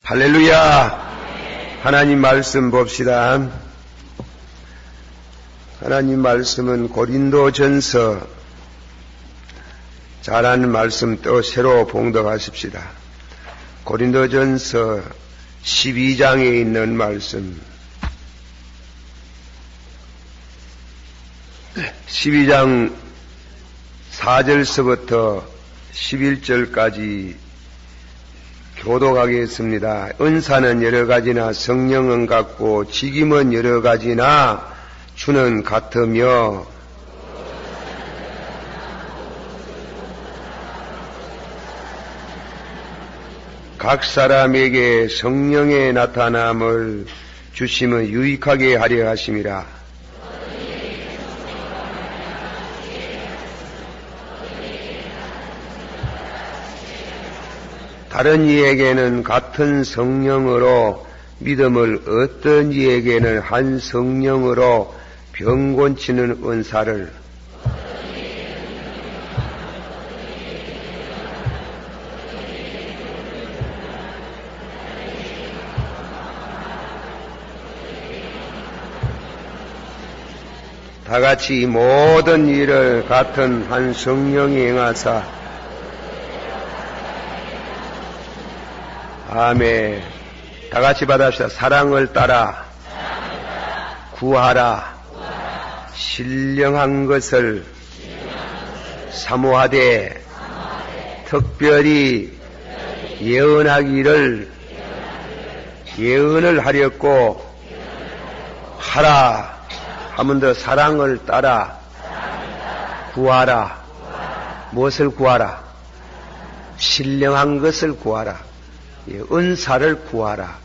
할렐루야! 하나님 말씀 봅시다. 하나님 말씀은 고린도전서, 잘하는 말씀 또 새로 봉독하십시다. 고린도전서 12장에 있는 말씀, 12장 4절서부터 11절까지 교독하겠습니다. 은사는 여러 가지나 성령은 같고 직임은 여러 가지나 주는 같으며 각 사람에게 성령의 나타남을 주심은 유익하게 하려 하심이라. 다른 이에게는 같은 성령으로 믿음을, 어떤 이에게는 한 성령으로 병 고치는 은사를, 다같이 모든 일을 같은 한 성령이 행하사. 아멘. 다같이 받아봅시다. 사랑을 따라 구하라. 신령한 것을 사모하되 특별히 예언하기를 예언을 하렸고 하라. 한 번 더 사랑을 따라 구하라. 무엇을 구하라? 신령한 것을 구하라. 은사를 구하라.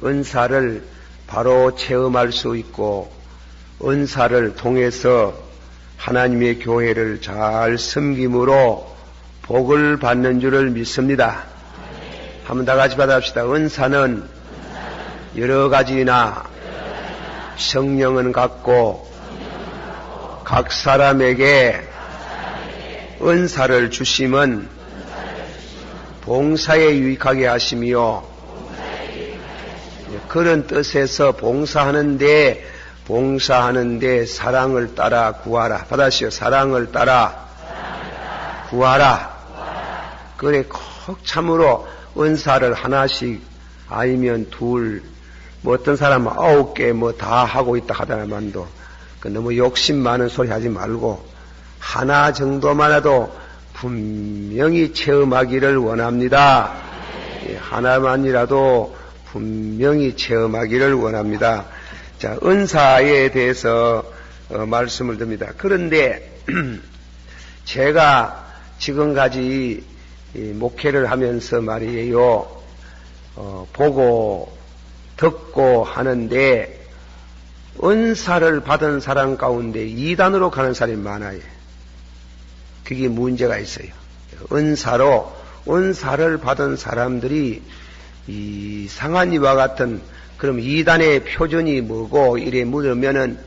은사를 바로 체험할 수 있고 은사를 통해서 하나님의 교회를 잘 섬김으로 복을 받는 줄을 믿습니다. 한번 다 같이 받아봅시다. 은사는 여러 가지나 성령은 같고 각 사람에게 은사를 주심은 봉사에 유익하게 하시며, 그런 뜻에서 봉사하는데 사랑을 따라 구하라. 받아시오. 사랑을 따라 구하라. 그래 꼭 참으로 은사를 하나씩 아니면 둘, 뭐 어떤 사람은 9개 뭐 다 하고 있다 하더라만도 너무 욕심 많은 소리 하지 말고 하나 정도만이라도 분명히 체험하기를 원합니다. 하나만이라도 분명히 체험하기를 원합니다. 자, 은사에 대해서 말씀을 드립니다. 그런데 제가 지금까지 목회를 하면서 말이에요, 보고 듣고 하는데 은사를 받은 사람 가운데 이단으로 가는 사람이 많아요. 그게 문제가 있어요. 은사를 받은 사람들이 이상한 이와 같은, 그럼 이단의 표준이 뭐고 이래 물으면은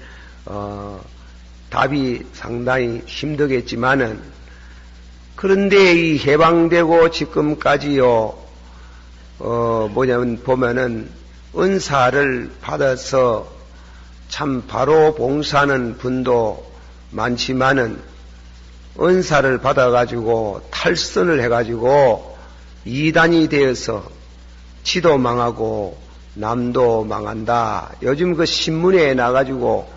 답이 상당히 힘들겠지만은, 그런데 이 해방되고 지금까지요 보면은 은사를 받아서 참 바로 봉사하는 분도 많지만은 은사를 받아가지고 탈선을 해가지고 이단이 되어서 지도 망하고 남도 망한다. 요즘 그 신문에 나가지고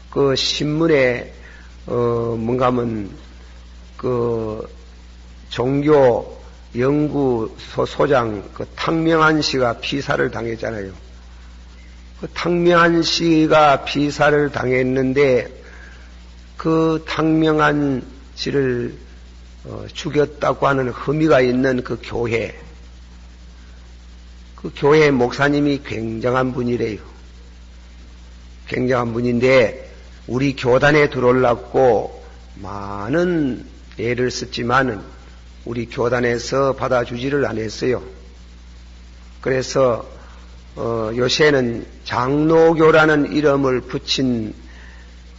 그 신문에 뭔가면 그 종교 연구소 소장 그 탕명한 씨가 피살을 당했잖아요. 그 탕명한 씨가 피살을 당했는데 그 탕명한 씨를 죽였다고 하는 혐의가 있는 그 교회 목사님이 굉장한 분이래요. 굉장한 분인데 우리 교단에 들어오려고 많은 애를 썼지만은 우리 교단에서 받아주지를 않았어요. 그래서 요새는 장로교라는 이름을 붙인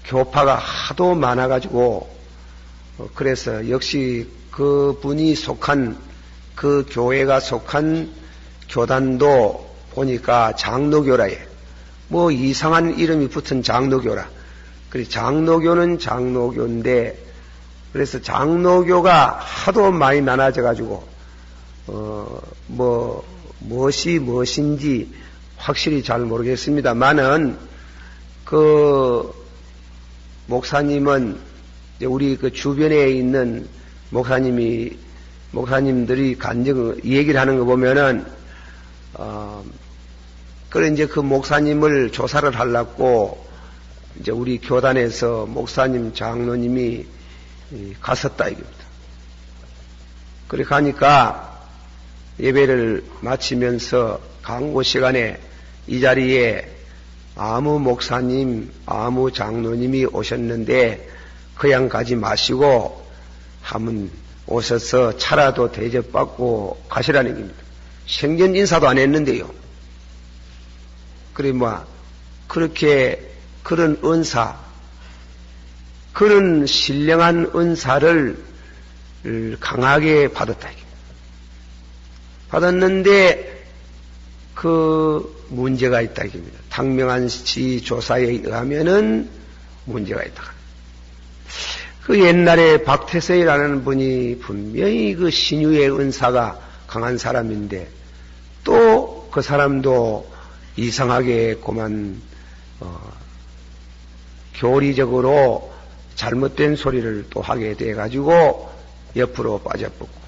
교파가 하도 많아가지고 그래서 역시 그 분이 속한 그 교회가 속한 교단도 보니까 장로교라에 뭐 이상한 이름이 붙은 장로교라. 그래 장로교는 장로교인데 그래서 장로교가 하도 많이 나눠져 가지고 무엇이 무엇인지 확실히 잘 모르겠습니다만은 그 목사님은 우리 그 주변에 있는 목사님들이 얘기를 하는 거 보면은 그래 이제 그 목사님을 조사를 하려고 이제 우리 교단에서 목사님 장로님이 갔었다 이겁니다. 그래 가니까 예배를 마치면서 강고 시간에 이 자리에 아무 목사님, 아무 장로님이 오셨는데 그냥 가지 마시고 한번 오셔서 차라도 대접받고 가시라는 겁니다. 생전 인사도 안 했는데요. 그래 그렇게 그런 은사, 그런 신령한 은사를 강하게 받았다. 받았는데 그 문제가 있다 이겁니다. 당명한 씨 조사에 의하면은 문제가 있다. 그 옛날에 박태서이라는 분이 분명히 그 신유의 은사가 강한 사람인데 또 그 사람도 이상하게 그만 교리적으로 잘못된 소리를 또 하게 돼가지고 옆으로 빠져뻗고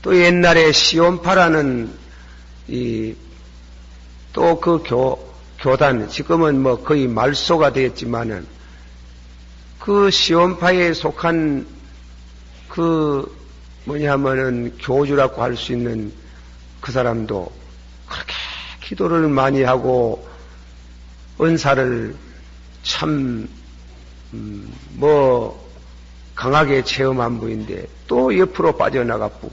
또 옛날에 시온파라는 또 그 교단 지금은 뭐 거의 말소가 되었지만은 그 시온파에 속한 그 뭐냐면은 교주라고 할 수 있는 그 사람도 그렇게 기도를 많이 하고 은사를 참 강하게 체험한 분인데 또 옆으로 빠져나갔고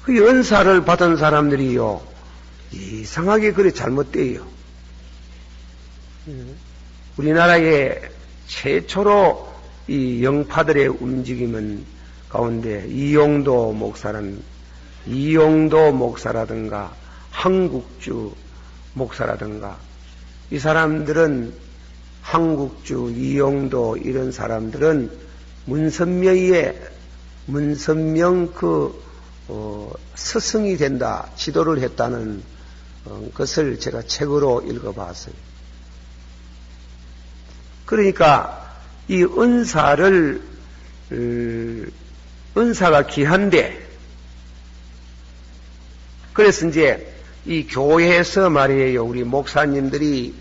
그 은사를 받은 사람들이요 이상하게 그래 잘못돼요. 우리나라에 최초로 이 영파들의 움직임은 가운데 이용도 목사라든가 한국주 목사라든가 이 사람들은 한국주, 이용도 이런 사람들은 문선명 스승이 된다, 지도를 했다는 것을 제가 책으로 읽어봤어요. 그러니까 이 은사가 귀한데, 그래서 이제 이 교회에서 말이에요, 우리 목사님들이,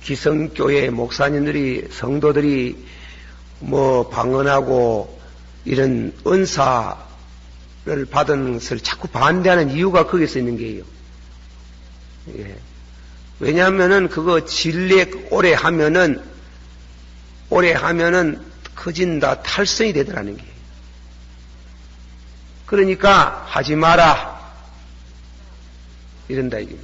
기성교회 목사님들이, 성도들이 방언하고 이런 은사를 받은 것을 자꾸 반대하는 이유가 거기서 있는 게요. 예. 왜냐하면은 그거 진례 오래 하면은 커진다, 탈선이 되더라는 게. 그러니까 하지 마라 이런다 이게.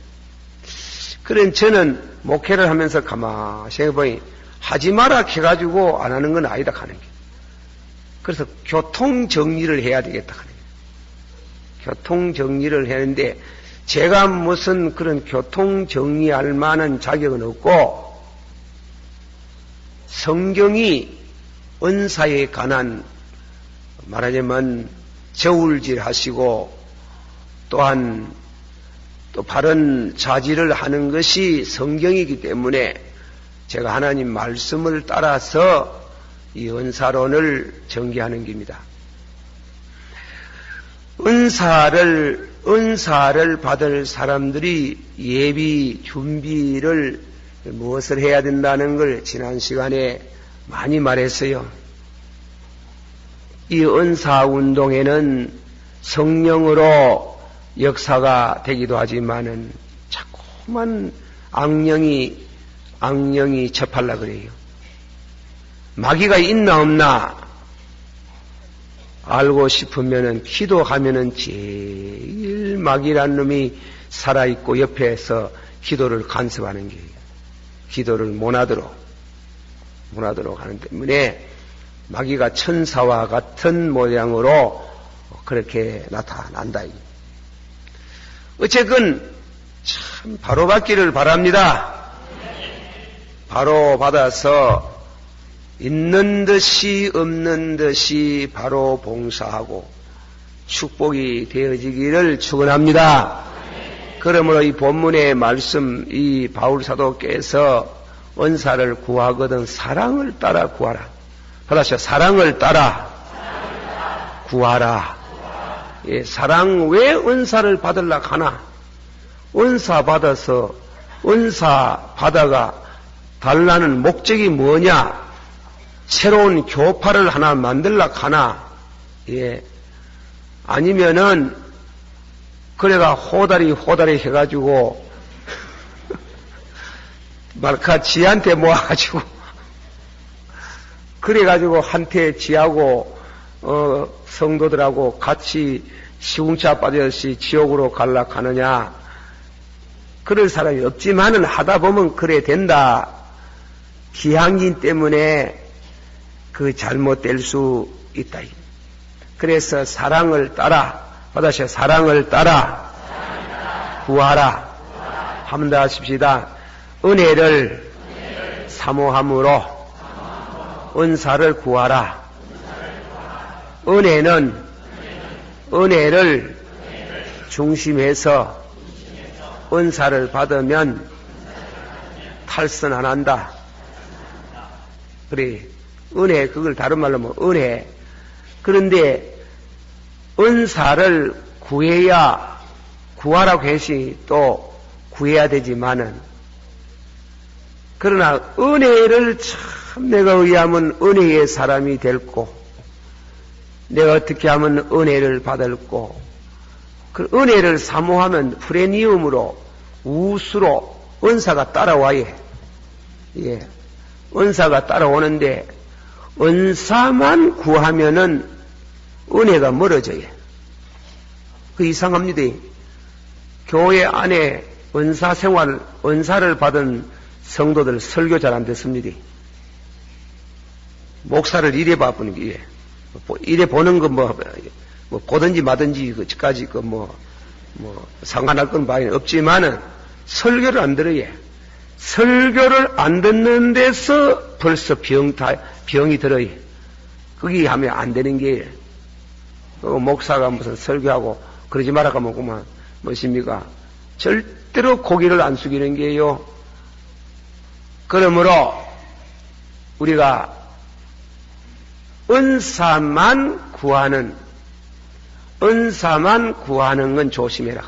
그런 저는 목회를 하면서 가만히 생각해보니 하지 마라 해가지고 안 하는 건 아니다 하는 게. 그래서 교통 정리를 해야 되겠다 하는 게. 교통 정리를 하는데 제가 무슨 그런 교통 정리할 만한 자격은 없고, 성경이 은사에 관한 말하자면 저울질 하시고 또한 또 바른 자질을 하는 것이 성경이기 때문에 제가 하나님 말씀을 따라서 이 은사론을 전개하는 겁니다. 은사를 받을 사람들이 예비 준비를 무엇을 해야 된다는 걸 지난 시간에 많이 말했어요. 이 은사 운동에는 성령으로 역사가 되기도 하지만은 자꾸만 악령이 접하려 그래요. 마귀가 있나 없나 알고 싶으면은 기도하면은 제일 마귀란 놈이 살아있고 옆에서 기도를 간섭하는 게예요. 기도를 못하도록 하는 때문에 마귀가 천사와 같은 모양으로 그렇게 나타난다. 어쨌건 참 바로 받기를 바랍니다. 바로 받아서 있는 듯이 없는 듯이 바로 봉사하고 축복이 되어지기를 축원합니다. 그러므로 이 본문의 말씀, 이 바울 사도께서 은사를 구하거든 사랑을 따라 구하라. 받아서 사랑을 따라 구하라. 예, 사랑 왜 은사를 받으려고 하나? 은사 받아서 은사 받아가 달라는 목적이 뭐냐? 새로운 교파를 하나 만들려고 하나? 예. 아니면은 그래가 호다리 해가지고 말카 지한테 모아가지고 그래가지고 한테 지하고 성도들하고 같이 시궁차 빠졌이 지옥으로 갈라 하느냐? 그럴 사람이 없지만은 하다 보면 그래 된다. 기한긴 때문에 그 잘못될 수 있다. 그래서 사랑을 따라 받아서 사랑을 따라 구하라. 한번 더 하십시다. 은혜를 사모함으로 은사를 구하라. 은혜를 중심해서 은사를 받으면 탈선 안 한다. 그래. 은혜, 그걸 다른 말로 하면 은혜. 그런데 은사를 구하라고 했으니 또 구해야 되지만은, 그러나 은혜를 참 내가 의하면 은혜의 사람이 될고, 내가 어떻게 하면 은혜를 받을고, 그 은혜를 사모하면 프레니움으로, 우수로 은사가 따라와요. 예. 은사가 따라오는데, 은사만 구하면은 은혜가 멀어져요. 그 이상합니다. 교회 안에 은사 생활, 은사를 받은 성도들 설교 잘 안 됐습니다. 목사를 이래 바쁘는 게, 이래 보는 거 뭐 보든지 마든지 그까지 상관할 건 바에는 없지만은 설교를 안 들어요. 설교를 안 듣는 데서 벌써 병이 들어요. 거기 하면 안 되는 게, 목사가 무슨 설교하고 그러지 말라고 하면 그만, 뭐십니까? 절대로 고개를 안 숙이는 게요. 그러므로 우리가 은사만 구하는 건 조심해라.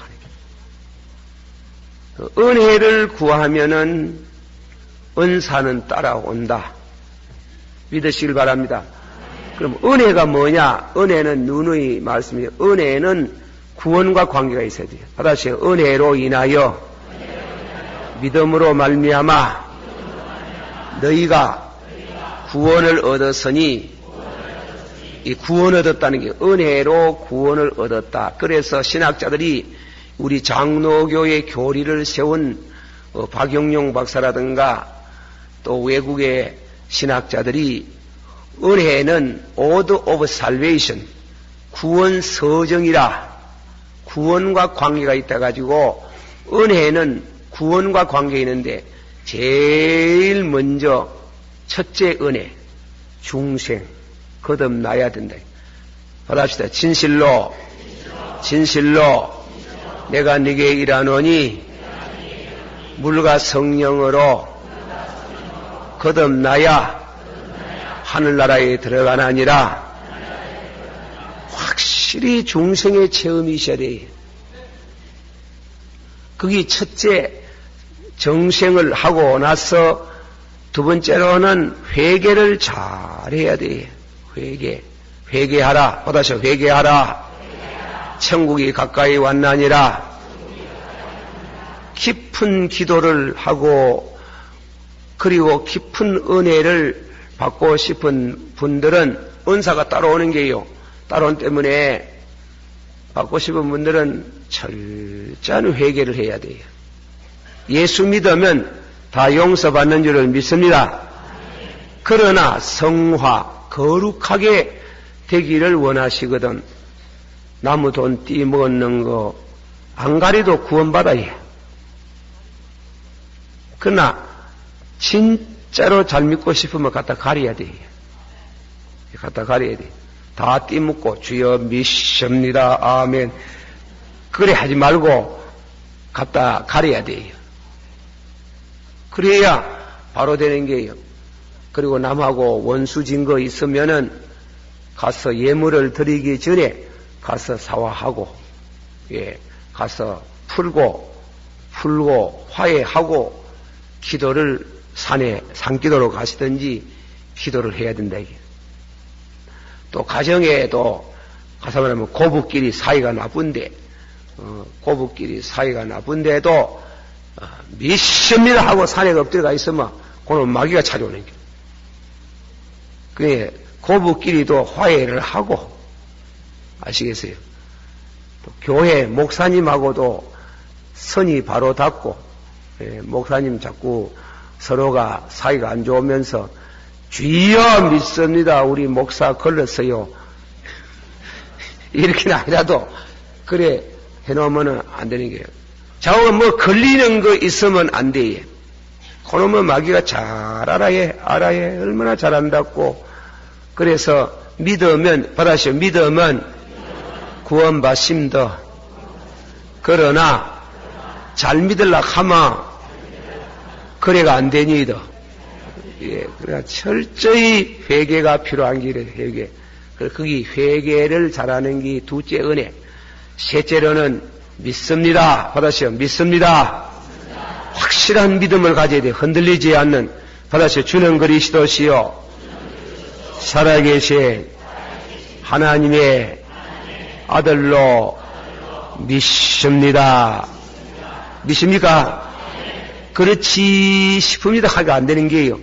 은혜를 구하면은 은사는 따라온다. 믿으시길 바랍니다. 그럼 은혜가 뭐냐? 은혜는 누누이 말씀이에요. 은혜는 구원과 관계가 있어야 돼요. 다시 은혜로 인하여 믿음으로 말미암아 너희가 구원을 얻었으니, 이 구원 얻었다는 게 은혜로 구원을 얻었다. 그래서 신학자들이 우리 장로교의 교리를 세운 박용용 박사라든가 또 외국의 신학자들이 은혜는 order of salvation, 구원 서정이라, 구원과 관계가 있다 가지고 은혜는 구원과 관계 있는데 제일 먼저 첫째 은혜, 중생, 거듭나야 된다. 받아봅시다. 진실로 내가 네게 일하노니 물과 성령으로 거듭나야 하늘나라에 들어가나니라. 확실히 중생의 체험이 있어야 돼요. 그게 첫째 정생을 하고 나서 두 번째로는 회개를 잘해야 돼요. 회개하라. 받아서 회개하라. 천국이 가까이 왔나니라. 깊은 기도를 하고 그리고 깊은 은혜를 받고 싶은 분들은 은사가 따라오는 게요. 따라온 때문에 받고 싶은 분들은 철저한 회개를 해야 돼요. 예수 믿으면 다 용서받는 줄을 믿습니다. 그러나 성화, 거룩하게 되기를 원하시거든. 나무 돈 띠 먹는 거, 안 가려도 구원받아야 해. 그러나 진짜로 잘 믿고 싶으면 갖다 가려야 돼. 갖다 가려야 돼. 다 띠묻고 주여 믿습니다. 아멘. 그래 하지 말고 갖다 가려야 돼요. 그래야 바로 되는 게요. 그리고 남하고 원수 진 거 있으면은 가서 예물을 드리기 전에 가서 사화하고, 가서 풀고 화해하고 기도를 산기도로 가시든지 기도를 해야 된다 이게. 또 가정에도 가서 말하면 고부끼리 사이가 나쁜데도 믿습니다 하고 산에 엎드려가 있으면 그놈 마귀가 찾아오는 게. 그래 고부끼리도 화해를 하고, 아시겠어요? 또 교회 목사님하고도 선이 바로 닿고, 목사님 자꾸 서로가 사이가 안 좋으면서 주여 믿습니다. 우리 목사 걸렸어요. 이렇게는 아니라도 그래 해놓으면 안 되는 게요. 자꾸 뭐 걸리는 거 있으면 안 돼. 그놈은 마귀가 잘 알아야 얼마나 잘한다고. 그래서 믿으면 받아시오. 믿으면 구원받습니다. 그러나 잘 믿으려고 하면 그래가 안 되니이다. 그러나 철저히 회개가 필요한 길에 회개. 거기 회개를 잘하는 게 둘째 은혜. 셋째로는 믿습니다. 받아시오. 믿습니다. 확실한 믿음을 가져야 돼. 흔들리지 않는. 받아시오. 주는 그리스도시요 살아계신 하나님의 아들로 믿습니다. 믿습니까? 그렇지 싶습니다 하기가 안 되는 게요.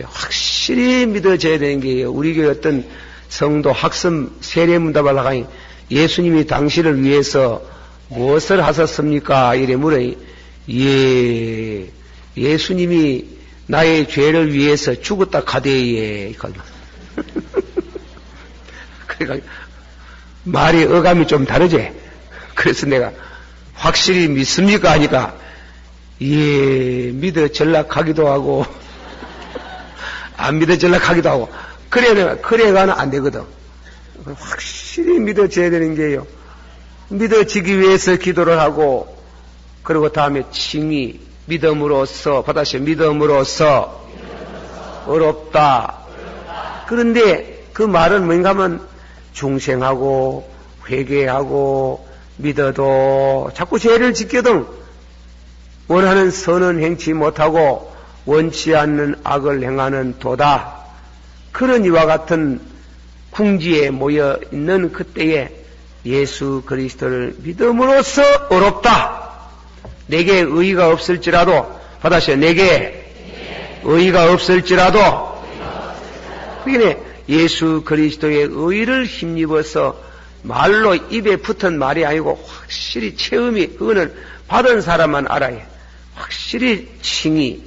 확실히 믿어져야 되는 게요. 우리 교회 어떤 성도 학습 세례문답을 하니 예수님이 당신을 위해서 무엇을 하셨습니까? 이래 물어요. 예수님이 나의 죄를 위해서 죽었다 가대예. 그러니까 말이 어감이 좀 다르지. 그래서 내가 확실히 믿습니까? 하니까 믿어 전락하기도 하고 안 믿어 전락하기도 하고 그래가는 안 되거든. 확실히 믿어져야 되는 게요. 믿어지기 위해서 기도를 하고, 그리고 다음에 칭의, 믿음으로써 받아시 믿음으로써 어렵다. 그런데 그 말은 뭔가 하면 중생하고 회개하고 믿어도 자꾸 죄를 짓거든. 원하는 선은 행치 못하고 원치 않는 악을 행하는 도다. 그런 이와 같은 궁지에 모여 있는 그때에 예수 그리스도를 믿음으로써 어렵다. 내게 의의가 없을지라도 받아시오. 내게 의의가 없을지라도 그러니까 예수 그리스도의 의의를 힘입어서 말로 입에 붙은 말이 아니고 확실히 체험이, 그거는 받은 사람만 알아야 해. 확실히 칭의,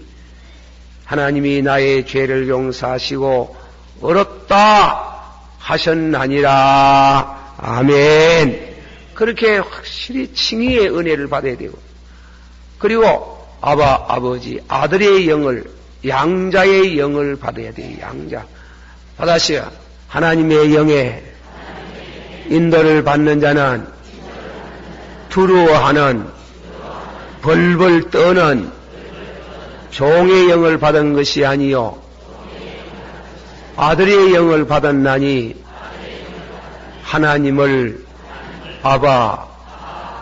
하나님이 나의 죄를 용서하시고 어렵다 하셨나니라. 아멘. 그렇게 확실히 칭의의 은혜를 받아야 되고, 그리고 아버지, 아들의 영을, 양자의 영을 받아야 돼요. 양자. 받아시오. 하나님의 영에 인도를 받는 자는 두려워하는, 벌벌 떠는 종의 영을 받은 것이 아니요 아들의 영을 받았나니 하나님을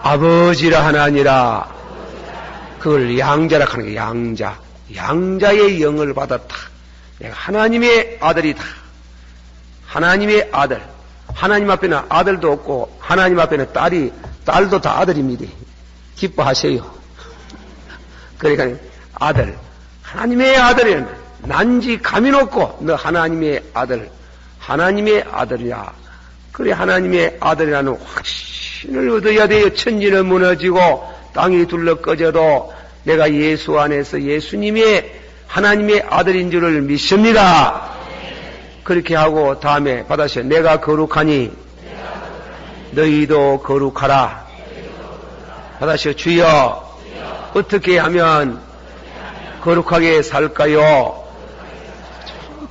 아버지라 하나니라. 그걸 양자라 하는 게 양자. 양자의 영을 받았다. 내가 하나님의 아들이다. 하나님의 아들. 하나님 앞에는 아들도 없고 하나님 앞에는 딸도 다 아들입니다. 기뻐하세요. 그러니까 아들, 하나님의 아들이란 난지 감이 높고 너 하나님의 아들, 하나님의 아들이야. 그래 하나님의 아들이라는 확신을 얻어야 돼요. 천지는 무너지고 땅이 둘러 꺼져도 내가 예수 안에서 예수님의 하나님의 아들인 줄을 믿습니다. 그렇게 하고 다음에 받아시오. 내가 거룩하니 너희도 거룩하라. 받아시오. 주여, 어떻게 하면 거룩하게 살까요?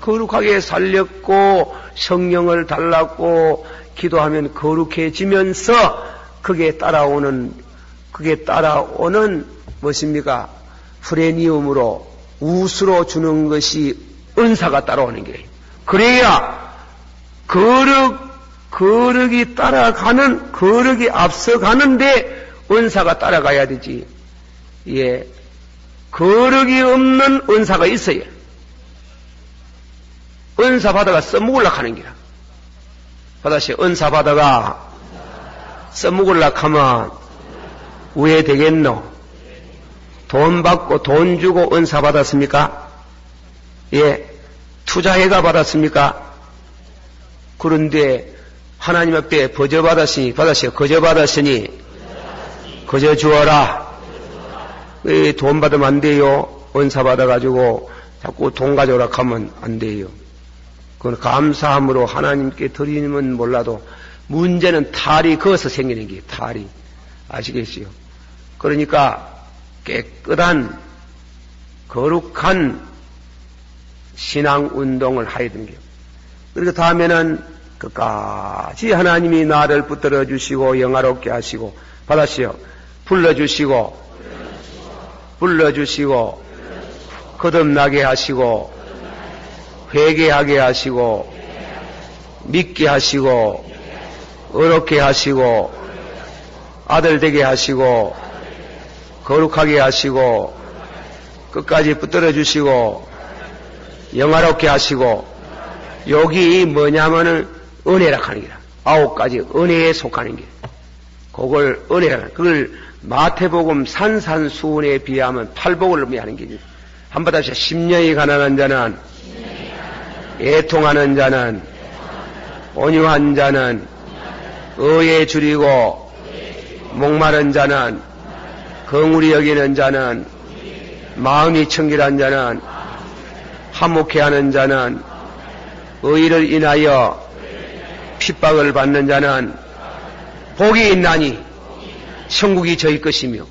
거룩하게 살렸고 성령을 달랐고 기도하면 거룩해지면서 그게 따라오는 무엇입니까? 프레니움으로 우수로 주는 것이 은사가 따라오는 게. 그래야 거룩이 따라가는, 거룩이 앞서가는데 은사가 따라가야 되지. 예. 거룩이 없는 은사가 있어요. 은사 받아가 써먹으려고 하는 기라. 받아시 은사 받아가 써먹으려고 하면 왜 되겠노? 돈 받고 돈 주고 은사 받았습니까? 예. 투자해가 받았습니까? 그런데 하나님 앞에 거저 받았으니 거저 주어라. 왜 돈 받으면 안 돼요? 은사 받아가지고 자꾸 돈 가져오라 하면 안 돼요. 그건 감사함으로 하나님께 드리면 몰라도 문제는 탈이 거기서 생기는 게 탈이. 아시겠어요? 그러니까 깨끗한 거룩한 신앙 운동을 해야 되는 거예요. 그리고 다음에는 끝까지 하나님이 나를 붙들어 주시고 영화롭게 하시고 받았어요. 불러주시고 거듭나게 하시고 회개하게 하시고 믿게 하시고 어렵게 하시고 아들 되게 하시고 거룩하게 하시고 끝까지 붙들어 주시고 영화롭게 하시고 여기 뭐냐면은 은혜라 하는 게라. 9가지 은혜에 속하는 게. 그걸 은혜라. 그걸 마태복음 산산수훈에 비하면 팔복을 의미하는 게. 한번 다시 심령이 가난한 자는 애통하는 자는 온유한 자는 의에 줄이고 목마른 자는 긍휼히 여기는 자는 마음이 청결한 자는 화목해 하는 자는 의를 인하여 핍박을 받는 자는 복이 있나니 천국이 저희 것이며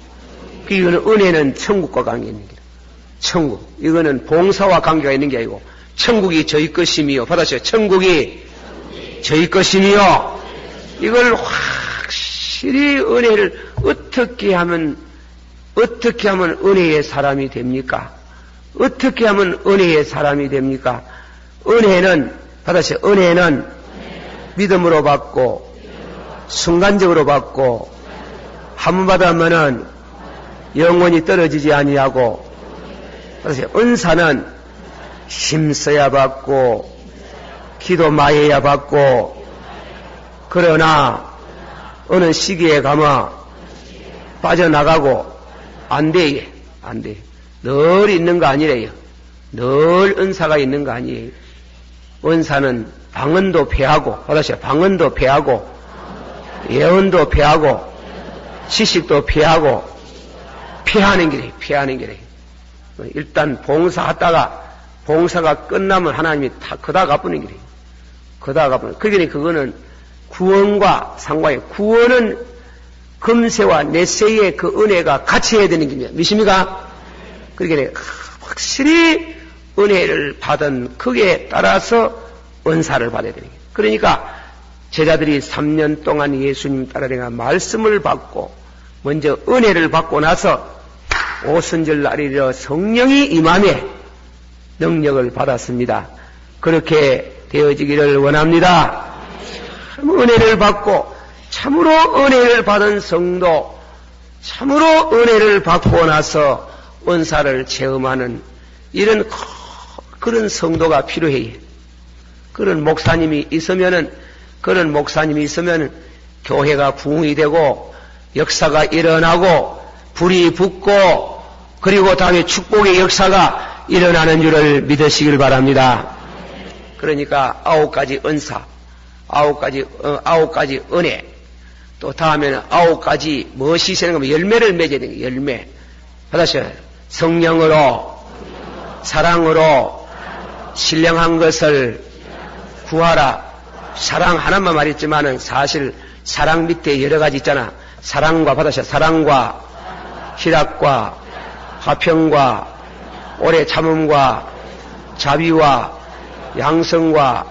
이거는 은혜는 천국과 관계 있는 게 천국 이거는 봉사와 관계가 있는 게 아니고 천국이 저희 것이며 받아셔요. 천국이 저희 것이며 이걸 확실히 은혜를 어떻게 하면 은혜의 사람이 됩니까? 어떻게 하면 은혜의 사람이 됩니까? 은혜는 받아셔요. 은혜는 믿음으로 받고 순간적으로 받고 한 번 받으면은 영원히 떨어지지 아니하고 받아셔요. 은사는 힘써야 받고 기도 많이 해야 받고 그러나 어느 시기에 가면 빠져나가고 안 돼. 늘 있는 거 아니래요. 늘 은사가 있는 거 아니에요. 은사는 방언도 패하고 받으세요. 방언도 패하고 예언도 패하고 지식도 패하고 피하는 길이에요. 일단 봉사하다가 봉사가 끝나면 하나님이 다 그다 갚는 길이에요. 그러니까 그거는 구원과 상관이 구원은 금세와 넷세의 그 은혜가 같이 해야 되는 길이에요. 믿습니까? 그러니까 확실히 은혜를 받은 그에 따라서 은사를 받아야 되는 거예요. 그러니까 제자들이 3년 동안 예수님 따라다가 말씀을 받고 먼저 은혜를 받고 나서 오순절 날이라 성령이 임함에 능력을 받았습니다. 그렇게 되어지기를 원합니다. 은혜를 받고 참으로 은혜를 받은 성도, 참으로 은혜를 받고 나서 은사를 체험하는 이런 그런 성도가 필요해요. 그런 목사님이 있으면은 교회가 부흥이 되고 역사가 일어나고 불이 붙고 그리고 다음에 축복의 역사가 일어나는 줄을 믿으시길 바랍니다. 그러니까 9가지 은사, 9가지 은혜, 또 다음에는 9가지 무엇이 있는 거면 열매를 맺어야 되는 거예요. 열매. 받으셔요. 성령으로, 사랑으로, 신령한 것을 구하라. 사랑 하나만 말했지만은 사실 사랑 밑에 여러 가지 있잖아. 사랑과 받으셔. 사랑과 희락과 화평과 오래 참음과 자비와 양성과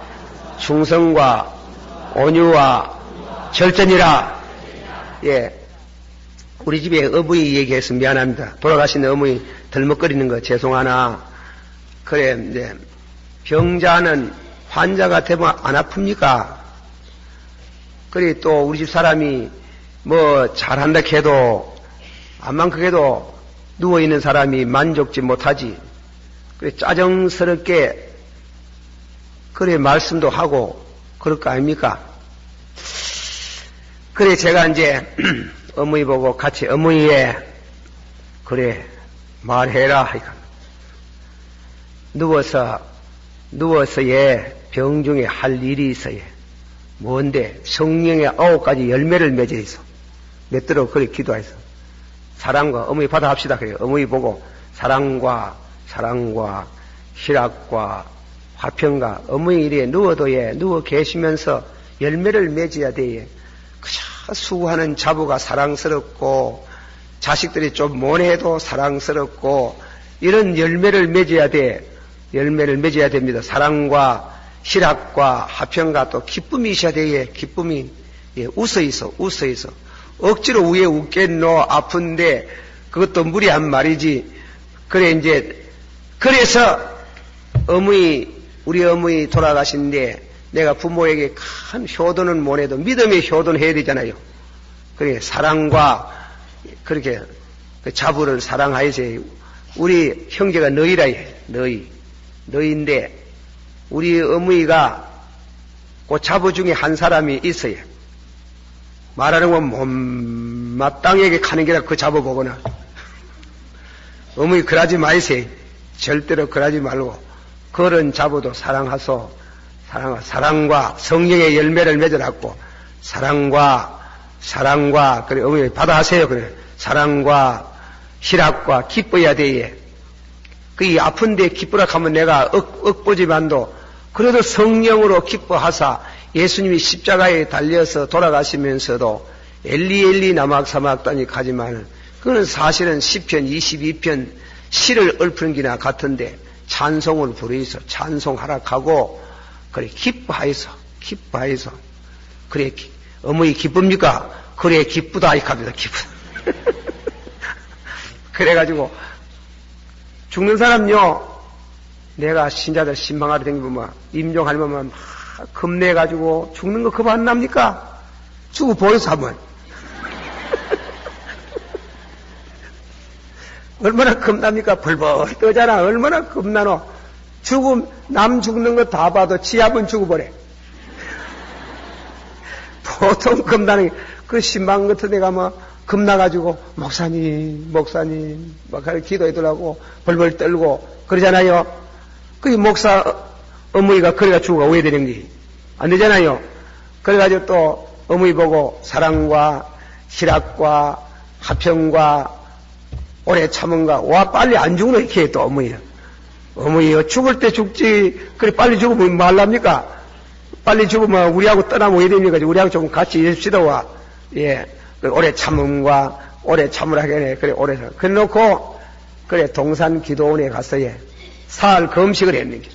충성과 온유와 절전이라. 예. 우리 집에 어머니 얘기해서 미안합니다. 돌아가신 어머니 덜먹거리는 거 죄송하나. 그래, 이제 병자는 환자가 되면 안 아픕니까? 그래, 또 우리 집 사람이 뭐 잘한다 해도 암만 크게도 누워있는 사람이 만족지 못하지. 그래, 짜증스럽게 그래 말씀도 하고 그럴 거 아닙니까? 그래, 제가 이제 어머니 보고 같이 어머니에 그래 말해라 하니까 누워서 예 병중에 할 일이 있어요. 뭔데? 성령의 9가지 열매를 맺어 있어. 맺도록 그래 기도해서 사랑과 어머니 받아 합시다. 그래요. 어머니 보고 사랑과 희락과 화평과 어머니 이래 누워도 예 누워 계시면서 열매를 맺어야 돼. 그저 수고하는 자부가 사랑스럽고 자식들이 좀 모해도 사랑스럽고 이런 열매를 맺어야 돼. 열매를 맺어야 됩니다. 사랑과 희락과 화평과 또 기쁨이 있어야 돼. 기쁨이 예, 웃어 있어. 억지로 위에 웃겠노 아픈데 그것도 무리한 말이지. 그래 이제 그래서 우리 어머니 돌아가신데 내가 부모에게 큰 효도는 못해도 믿음의 효도는 해야 되잖아요. 그래 사랑과 그렇게 그 자부를 사랑하여서 우리 형제가 너희라 해. 너희인데 우리 어머니가 그 자부 중에 한 사람이 있어요. 말하는 건 못마땅하게 가는 게라 그 자부 보거나. 어머니 그러지 마이세요. 절대로 그러지 말고 그런 자부도 사랑하소. 사랑과 성령의 열매를 맺어놨고 사랑과 그래 어머니 받아 하세요. 그래 사랑과 희락과 기뻐야 돼. 그 아픈데 기쁘라 하면 내가 억보지만도 그래도 성령으로 기뻐하사 예수님이 십자가에 달려서 돌아가시면서도 엘리 나막사막단이 가지만 그거는 사실은 시편 22편 시를 읊은 기나 같은데 찬송을 부르이소. 찬송하락하고 그래 기뻐하여서 그래 어머니 기쁩니까? 그래 기쁘다 이갑니다. 기쁘다. 그래가지고 죽는 사람요 내가 신자들 신방하러 다니면 임종할머니만 막 겁내가지고 죽는 거 겁 안 납니까? 죽어 보여서 한번. 얼마나 겁납니까? 벌벌 떠잖아. 얼마나 겁나노? 남 죽는 거 다 봐도 지 한번 죽어버려. 보통 겁나는 그 신방 같은 데 가면 겁나가지고 목사님 막 기도해달라고 벌벌 떨고 그러잖아요. 그 목사 어머니가 그래가 죽어가 왜 되는 게 안 되잖아요. 그래가지고 또 어머니 보고 사랑과 희락과 화평과 오래 참음과 와 빨리 안 죽는 이렇게 해 또 어머니요 죽을 때 죽지 그래 빨리 죽으면 말랍니까? 빨리 죽으면 우리하고 떠나면 왜 됩니까? 우리하고 좀 같이 있읍시다 와. 예. 오래 참음과 오래 참으라 하겠네. 그래 오래 그래 놓고 그래 동산 기도원에 가서 예 사흘 금식을 했는 길.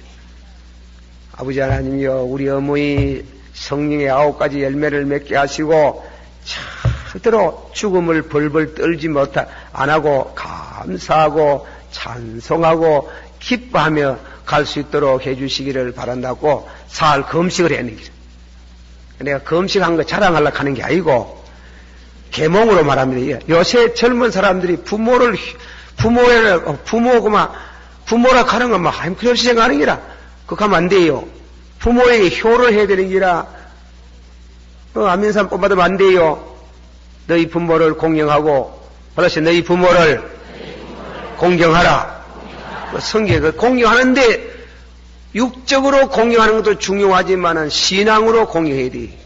아버지 하나님이여 우리 어머니 성령의 9가지 열매를 맺게 하시고 절대로 죽음을 벌벌 떨지 안 하고 감사하고 찬송하고 기뻐하며 갈 수 있도록 해주시기를 바란다고 사흘 금식을 했는 길. 내가 금식한 거 자랑하려고 하는 게 아니고 계몽으로 말합니다. 요새 젊은 사람들이 부모라 하는 건 막 힘없이 생각하는 기라. 그거 하면 안 돼요. 부모에게 효를 해야 되는 기라. 안민산 뽑아도 안 돼요. 너희 부모를 공경하고, 그렇지, 너희 부모를 공경하라. 성경에 공경하는데, 육적으로 공경하는 것도 중요하지만은 신앙으로 공경해야 돼.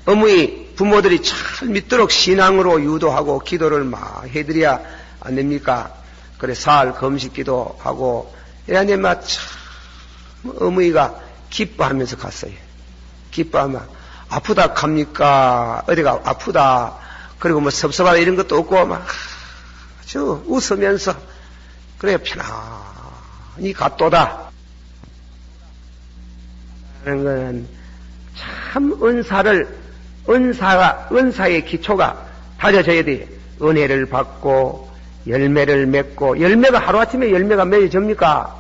어머니, 부모들이 잘 믿도록 신앙으로 유도하고 기도를 막 해드려야 안 됩니까? 그래, 사흘 금식 기도하고, 이러니 막 참, 어머니가 기뻐하면서 갔어요. 기뻐하면, 아프다 갑니까? 어디가 아프다. 그리고 뭐 섭섭하다 이런 것도 없고 막 아주 웃으면서 그래 편안히 갔도다 하는 것은 참 은사의 기초가 다져져야 돼. 은혜를 받고 열매를 맺고, 열매가 하루아침에 열매가 맺어집니까?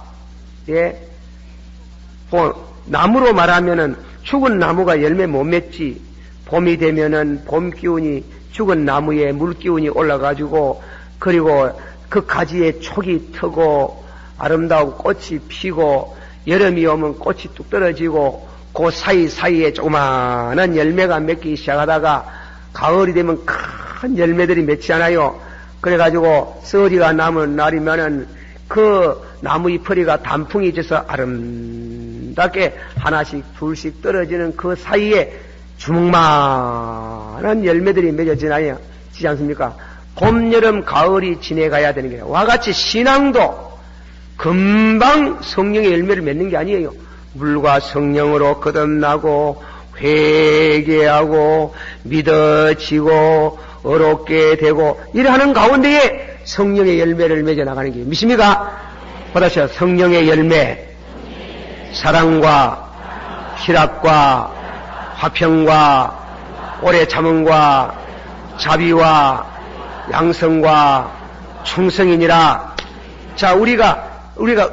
예? 나무로 말하면은 죽은 나무가 열매 못 맺지. 봄이 되면은 봄 기운이 죽은 나무에 물 기운이 올라가지고, 그리고 그 가지에 촉이 트고 아름다운 꽃이 피고, 여름이 오면 꽃이 뚝 떨어지고, 그 사이사이에 조그마한 열매가 맺기 시작하다가 가을이 되면 큰 열매들이 맺히잖아요. 그래가지고 썰이가 남은 날이면은 그 나무 잎허리가 단풍이 져서 아름답게 하나씩 둘씩 떨어지는 그 사이에 주먹만한 열매들이 맺어지나요? 지지 않습니까? 봄, 여름, 가을이 지내가야 되는 거예요. 와 같이 신앙도 금방 성령의 열매를 맺는 게 아니에요. 물과 성령으로 거듭나고 회개하고 믿어지고 어렵게 되고 이러하는 가운데에 성령의 열매를 맺어 나가는 게 믿습니까? 받으셔. 성령의 열매, 사랑과 희락과 화평과 오래 참음과 자비와 양성과 충성이니라. 자, 우리가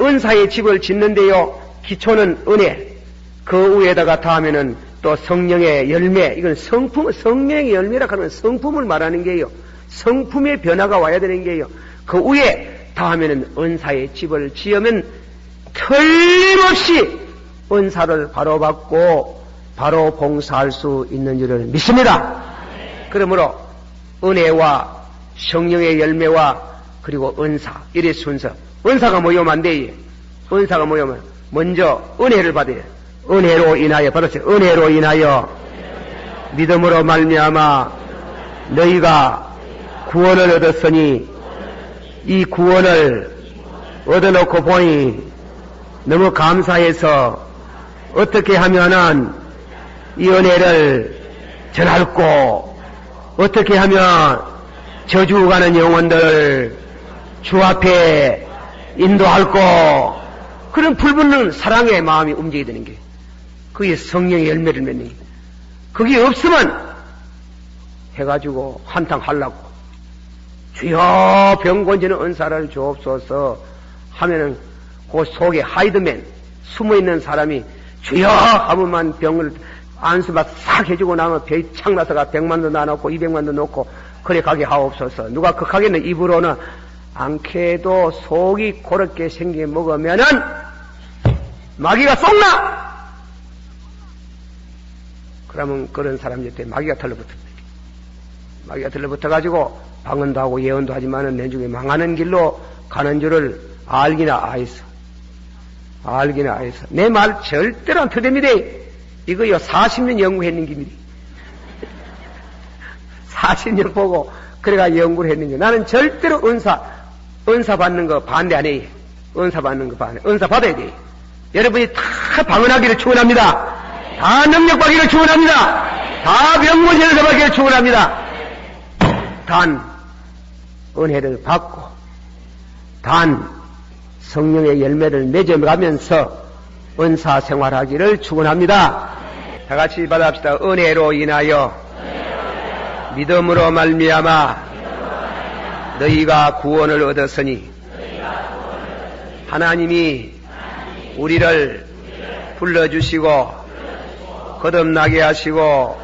은사의 집을 짓는데요, 기초는 은혜, 그 위에다가 더하면은 또 성령의 열매, 이건 성령의 열매라 하는 성품을 말하는 게요. 성품의 변화가 와야 되는 게요. 그 위에 더하면은 은사의 집을 지으면 틀림없이 은사를 바로 받고 바로 봉사할 수 있는 줄을 믿습니다. 그러므로 은혜와 성령의 열매와 그리고 은사, 이래 순서. 은사가 모이면 안 돼요. 은사가 모이면 먼저 은혜를 받아요. 은혜로 인하여 받았어요. 은혜로 인하여 믿음으로 말미암아 너희가 구원을 얻었으니 이 구원을 얻어놓고 보니 너무 감사해서 어떻게 하면은 이 은혜를 전할고, 어떻게 하면 저주가는 영혼들을 주 앞에 인도할고, 그런 불붙는 사랑의 마음이 움직이게 되는 게, 그게 성령의 열매를 맺는 게. 그게 없으면 해가지고 한탕 하려고 주여 병곤지는 은사를 주옵소서 하면은 그 속에 하이드맨 숨어있는 사람이 주여 하면만 병을 안수막 싹 해주고 나면 병이 착 나서가 100만도 나놓고 200만도 놓고 그래 가게 하옵소서. 누가 극하게는 입으로는 않게도 속이 고렇게 생겨 먹으면은 마귀가 쏙나! 그러면 그런 사람한테 마귀가 들러붙습니다. 마귀가 들러붙어가지고 방언도 하고 예언도 하지만은 내 중에 망하는 길로 가는 줄을 알기나 아이소. 알기나 아이소. 내 말 절대로 안 터댑니다. 이거요 40년 연구했는 겁니다. 40년 보고 그래가 연구를 했는 게, 나는 절대로 은사 받는 거 반대 안 해요. 은사 받는 거 반대. 은사 받아야 돼. 여러분이 다 방언하기를 축원합니다. 다 능력 받기를 축원합니다. 다 병고지를 받기를 축원합니다. 단 은혜를 받고 단 성령의 열매를 맺어가면서 은사 생활하기를 축원합니다. 다 같이 받아합시다. 은혜로 인하여 믿음으로 말미암아 너희가 구원을 얻었으니, 하나님이 우리를 불러주시고 거듭나게 하시고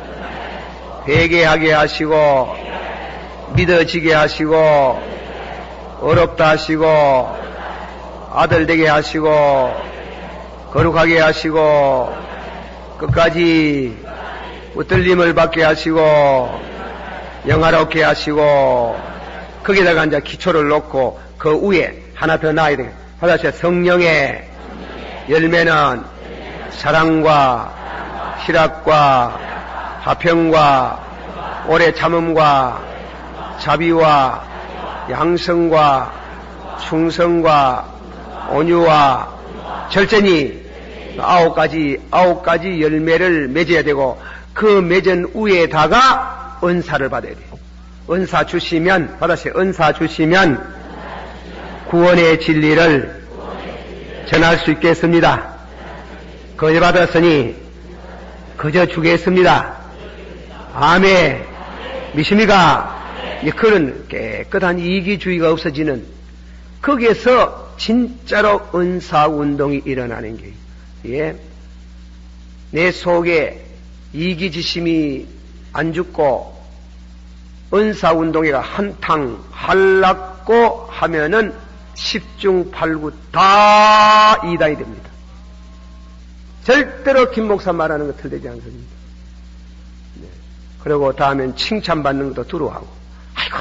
회개하게 하시고 믿어지게 하시고 어렵다 하시고 아들 되게 하시고 거룩하게 하시고 끝까지 웃들림을 받게 하시고 영화롭게 하시고, 거기다가 이제 기초를 놓고 그 위에 하나 더 놔야 돼요. 받아서 성령의 열매는 사랑과 희락과 화평과 오래 참음과 자비와 양성과 충성과 온유와 절제니 아홉 가지 열매를 맺어야 되고, 그 맺은 위에다가 은사를 받아야 돼요. 은사 주시면, 받으세요. 은사 주시면 구원의 진리를 전할 수 있겠습니다. 거저 받았으니 거저 주겠습니다. 아멘. 믿습니까? 그런 깨끗한 이기주의가 없어지는, 거기에서 진짜로 은사운동이 일어나는 게, 예. 내 속에 이기지심이 안 죽고 은사운동회가 한탕 할랐고 하면은 10중 8구 다 이단이 됩니다. 절대로 김 목사 말하는 거 틀리지 않습니다. 네. 그리고 다음엔 칭찬받는 것도 두려워하고, 아이고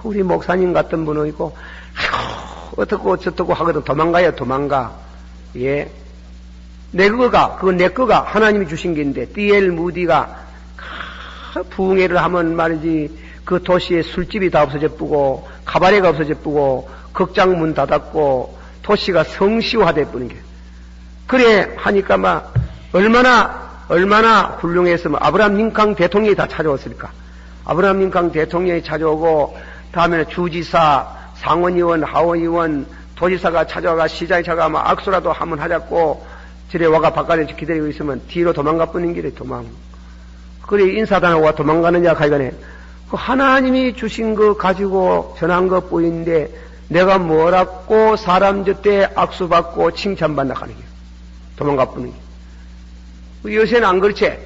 우리 목사님 같은 분은 있고, 아이고 어떻고 저떻고 하거든. 도망가야 도망가. 예. 그건 내 거가 하나님이 주신 게인데, D.L. 무디가 부흥회를 하면 말이지, 그 도시에 술집이 다 없어져 뿌고, 카바레가 없어져 뿌고, 극장 문 닫았고, 도시가 성시화돼 뿌는 게. 그래 하니까 막 얼마나 훌륭했으면 아브라함 링컨 대통령이 다 찾아왔을까. 아브라함 링컨 대통령이 찾아오고, 다음에는 주지사, 상원의원, 하원의원, 도지사가 찾아와가, 시장이 찾아가 막 악수라도 한번 하자고, 저래 와가 바깥에 기다리고 있으면 뒤로 도망가 뿌는 길에 도망. 그래 인사단하고 와 도망가느냐 하여간에 그 하나님이 주신 거 가지고 전한 것 뿐인데, 내가 뭐라고 사람 곁에 악수받고 칭찬받나 하는 게 도망가 뿌는 게. 요새는 안 그렇지.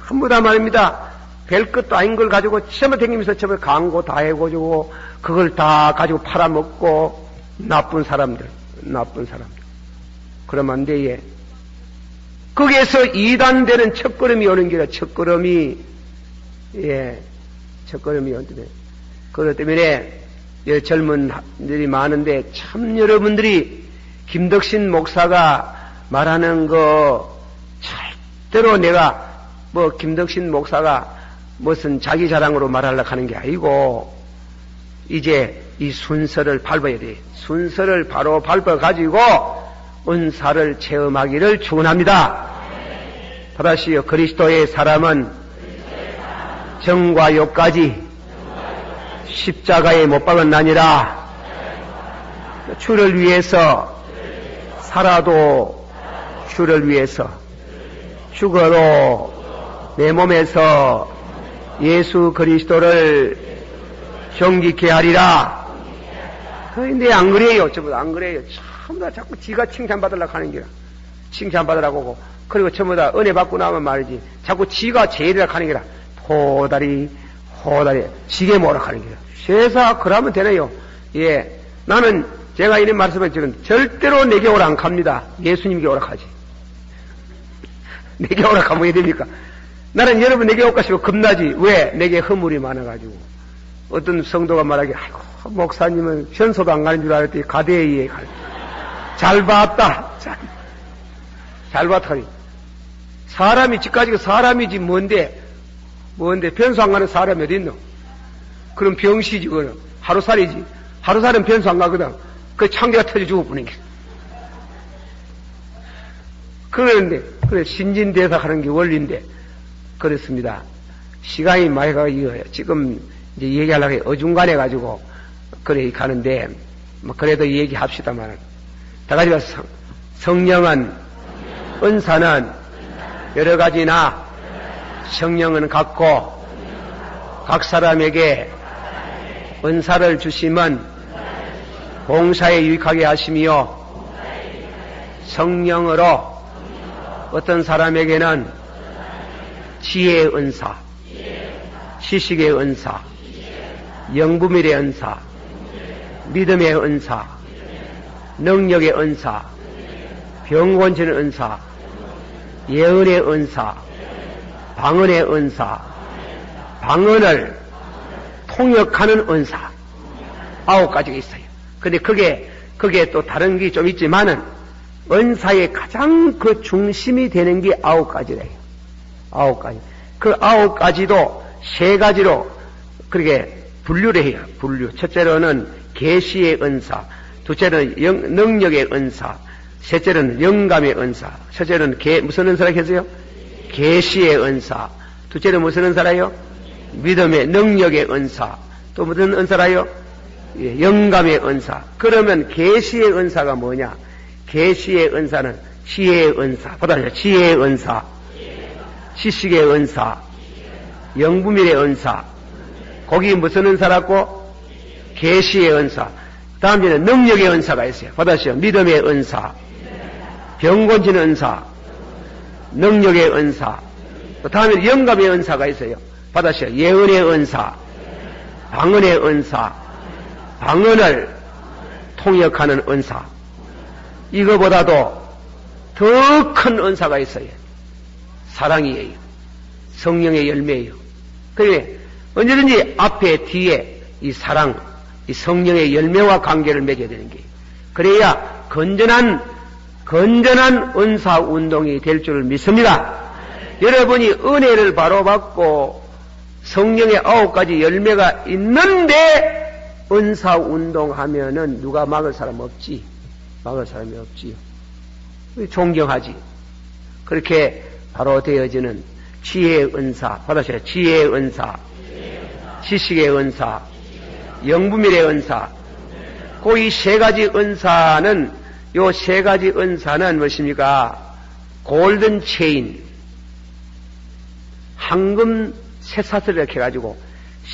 전부 다 말입니다. 별 것도 아닌 걸 가지고 전부 댕기면서 전부 광고 다 해고주고, 그걸 다 가지고 팔아먹고, 나쁜 사람들. 그러면 안 돼, 예. 거기에서 이단되는 첫걸음이 오는 길이라, 첫걸음이, 예, 첫걸음이 오는 길. 그것 때문에 젊은들이 많은데, 참 여러분들이 김덕신 목사가 말하는 거 절대로 내가 김덕신 목사가 무슨 자기 자랑으로 말하려고 하는 게 아니고, 이제 이 순서를 밟아야 돼. 순서를 바로 밟아가지고 은사를 체험하기를 축원합니다. 다시요. 그리스도의 사람은 정과 욕까지 십자가에 못 박았나니라. 주를 위해서 살아도 주를 위해서 죽어도 내 몸에서 예수 그리스도를 경기케 하리라. 근데 안 그래요. 전부 다 안 그래요. 전부 다 자꾸 지가 칭찬받으려고 하는 게라. 칭찬받으라고 하고, 그리고 전부 다 은혜 받고 나면 말이지, 자꾸 지가 제일이라고 하는 게라. 호다리 지게 뭐라 하는 게라. 세사 그러면 되네요. 예. 나는 제가 이런 말씀을 지금 절대로 내게 오라 안 갑니다. 예수님께 오락하지. 내게 오락하면 왜 됩니까? 나는 여러분 내게 올까 싶어 겁나지. 왜? 내게 허물이 많아가지고. 어떤 성도가 말하기, 아이고 목사님은 변소도 안 가는 줄 알았더니 가대에 가. 잘 봤다. 잘 봤다. 사람이 집까지가 사람이지 뭔데 변소 안 가는 사람이 어디 있노? 그럼 병시지 그거는. 하루살이지. 하루살은 변소 안 가거든. 그 창기가 터져 죽을 뿐인 게. 그런데 그래 신진대사 하는 게 원리인데 그렇습니다. 시간이 많이 가요. 지금 이제 얘기하려고 해. 어중간해가지고 그래 가는데 뭐 그래도 얘기합시다만, 다 가지고 성령은 은사는 여러 가지나 성령은 같고, 각 사람에게 은사를 주심은 봉사에 유익하게 하시며, 성령으로 어떤 사람에게는 지혜의 은사, 지식의 은사, 영부밀의 은사, 믿음의 은사, 능력의 은사, 병 고치는 은사, 예언의 은사, 방언의 은사, 방언을 통역하는 은사, 9가지가 있어요. 근데 그게 또 다른 게 좀 있지만은, 은사의 가장 그 중심이 되는 게 9가지래요. 9가지. 그 9가지도 3가지로 그렇게 분류를 해요. 분류. 첫째로는 계시의 은사, 둘째는 능력의 은사, 셋째는 영감의 은사. 첫째는 무슨 은사라고 했어요? 계시의 은사. 둘째는 무슨 은사라요? 믿음의 능력의 은사. 또 무슨 은사라요? 예, 영감의 은사. 그러면 계시의 은사가 뭐냐? 계시의 은사는 지혜의 은사. 보다요. 지혜의 은사. 지식의 은사. 영부밀의 은사. 거기 무슨 은사라고? 계시의 은사. 다음에는 능력의 은사가 있어요. 받았어요. 믿음의 은사, 병곤진 은사, 능력의 은사. 다음에 영감의 은사가 있어요. 받았어요. 예언의 은사, 방언의 은사, 방언을 통역하는 은사. 이거보다도 더 큰 은사가 있어요. 사랑이에요. 성령의 열매예요. 그러니 언제든지 앞에 뒤에 이 사랑, 이 성령의 열매와 관계를 맺어야 되는 게, 그래야 건전한 은사 운동이 될 줄 믿습니다. 여러분이 은혜를 바로 받고 성령의 9가지 열매가 있는데 은사 운동하면은 누가 막을 사람 없지. 막을 사람이 없지요. 존경하지. 그렇게 바로 되어지는 지혜의 은사, 받으셔요. 지혜의 은사, 지식의 은사, 영부밀의 은사. 그 이 3가지 은사는, 요 3가지 은사는 무엇입니까? 골든 체인, 황금 쇠사슬을 이렇게 해가지고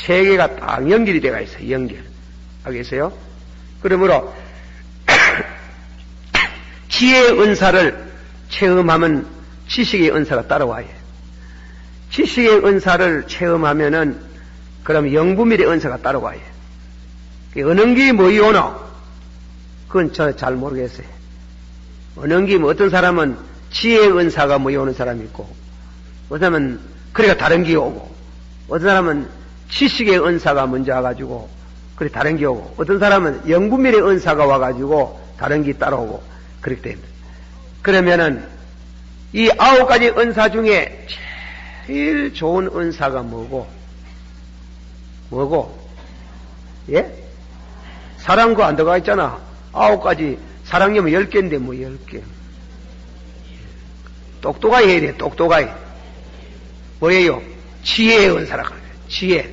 3개가 딱 연결이 되어 있어요. 연결. 알겠어요? 그러므로 지혜의 은사를 체험하면 지식의 은사가 따라와요. 지식의 은사를 체험하면은 그럼 영부밀의 은사가 따라와요. 은은기 뭐이 오노? 그건 저 잘 모르겠어요. 은은기 뭐 어떤 사람은 지혜의 은사가 뭐이 오는 사람이 있고, 어떤 사람은 그래가 다른 게 오고, 어떤 사람은 지식의 은사가 먼저 와가지고 그래 다른 게 오고, 어떤 사람은 영부밀의 은사가 와가지고 다른 게 따라오고 그렇게 됩니다. 그러면은 이 9가지 은사 중에 제일 좋은 은사가 뭐고? 예? 사랑과 안 들어가 있잖아. 9가지 사랑이면 10개인데 뭐 10개. 똑똑하게 해야 돼. 똑똑하게. 뭐예요? 지혜의 은사라고 그래요. 지혜.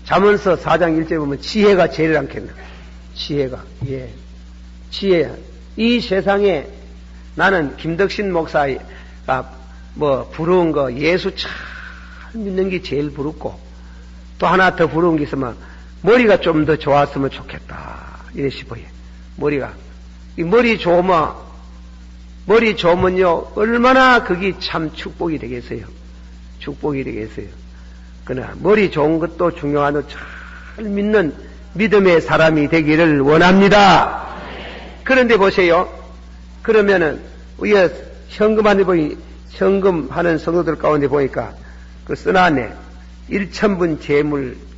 잠언서 4장 1절 보면 지혜가 제일 않겠나? 지혜가. 예. 지혜. 이 세상에 나는 김덕신 목사가 뭐 부러운 거 예수 잘 믿는 게 제일 부럽고, 또 하나 더 부러운 게 있으면 머리가 좀 더 좋았으면 좋겠다 이래 싶어요. 머리가 이 머리 좋으면요 얼마나 그게 참 축복이 되겠어요. 축복이 되겠어요. 그러나 머리 좋은 것도 중요하도 잘 믿는 믿음의 사람이 되기를 원합니다. 그런데 보세요. 그러면은 우리가 현금하는 성도들 가운데 보니까 그 써놨네. 1,000분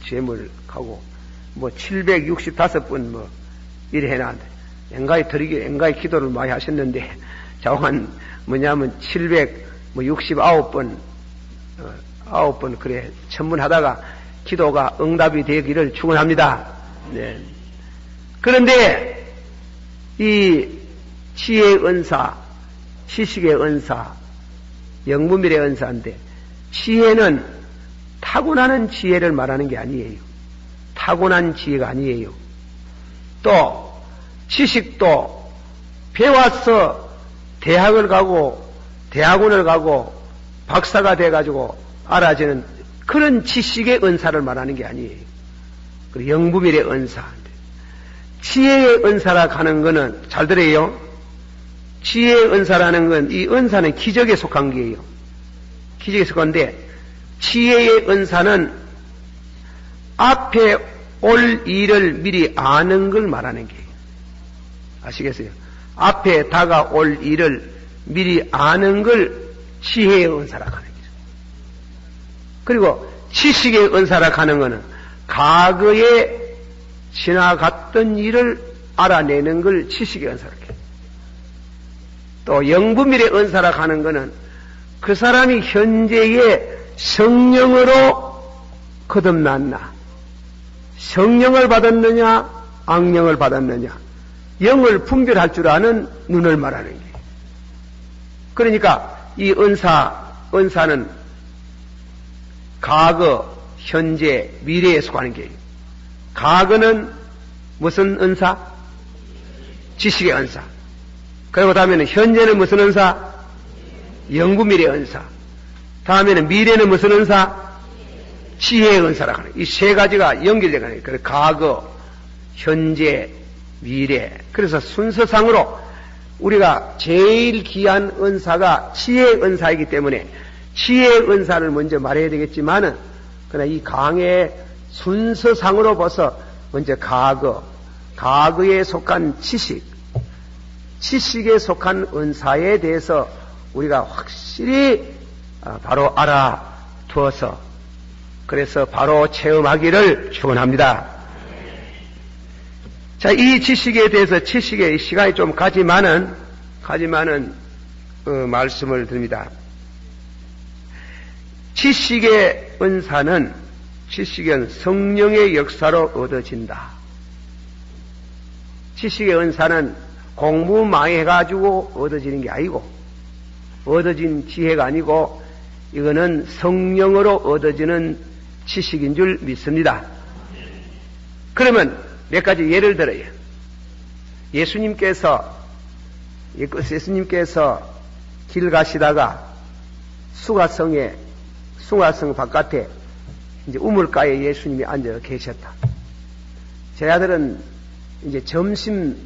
재물하고 뭐 765분 뭐 이래 해놨는데, 앵가히 기도를 많이 하셨는데 자원 뭐냐면 769번 9번 그래 1000분 하다가 기도가 응답이 되기를 축원합니다. 네. 그런데 이 지혜의 은사, 지식의 은사, 영부밀의 은사인데, 지혜는 타고나는 지혜를 말하는 게 아니에요. 타고난 지혜가 아니에요. 또 지식도 배워서 대학원을 가고 박사가 돼가지고 알아지는 그런 지식의 은사를 말하는 게 아니에요. 그리고 영부밀의 은사. 지혜의 은사라 하는 거는, 잘 들어요. 지혜의 은사라는 건, 이 은사는 기적에 속한 게예요. 기적에 속한데, 지혜의 은사는 앞에 올 일을 미리 아는 걸 말하는 게예요. 아시겠어요? 앞에 다가올 일을 미리 아는 걸 지혜의 은사라고 하는 거죠. 그리고 지식의 은사라고 하는 거는 과거에 지나갔던 일을 알아내는 걸 지식의 은사라고 해요. 또 영부밀의 은사라고 하는 거는 그 사람이 현재의 성령으로 거듭났나, 성령을 받았느냐, 악령을 받았느냐, 영을 분별할 줄 아는 눈을 말하는 거예요. 그러니까 이 은사는 과거, 현재, 미래에 속하는 게 과거는 무슨 은사? 지식의 은사. 그리고 다음에는 현재는 무슨 은사? 영구미래의 은사. 다음에는 미래는 무슨 은사? 지혜의 은사라고 하는 이 세 가지가 연결되는 거예요. 그래서 과거, 현재, 미래. 그래서 순서상으로 우리가 제일 귀한 은사가 지혜의 은사이기 때문에 지혜의 은사를 먼저 말해야 되겠지만은 그러나 이 강의 순서상으로 봐서 먼저 과거에 속한 지식, 지식에 속한 은사에 대해서 우리가 확실히 바로 알아두어서 그래서 바로 체험하기를 축원합니다. 자, 이 지식에 대해서 지식의 시간이 좀 가지만은 말씀을 드립니다. 지식의 은사는 성령의 역사로 얻어진다. 지식의 은사는 공부 많이 해가지고 얻어지는 게 아니고 얻어진 지혜가 아니고 이거는 성령으로 얻어지는 지식인 줄 믿습니다. 그러면 몇 가지 예를 들어요. 예수님께서 길 가시다가 수가성 바깥에 이제 우물가에 예수님이 앉아 계셨다. 제 아들은 이제 점심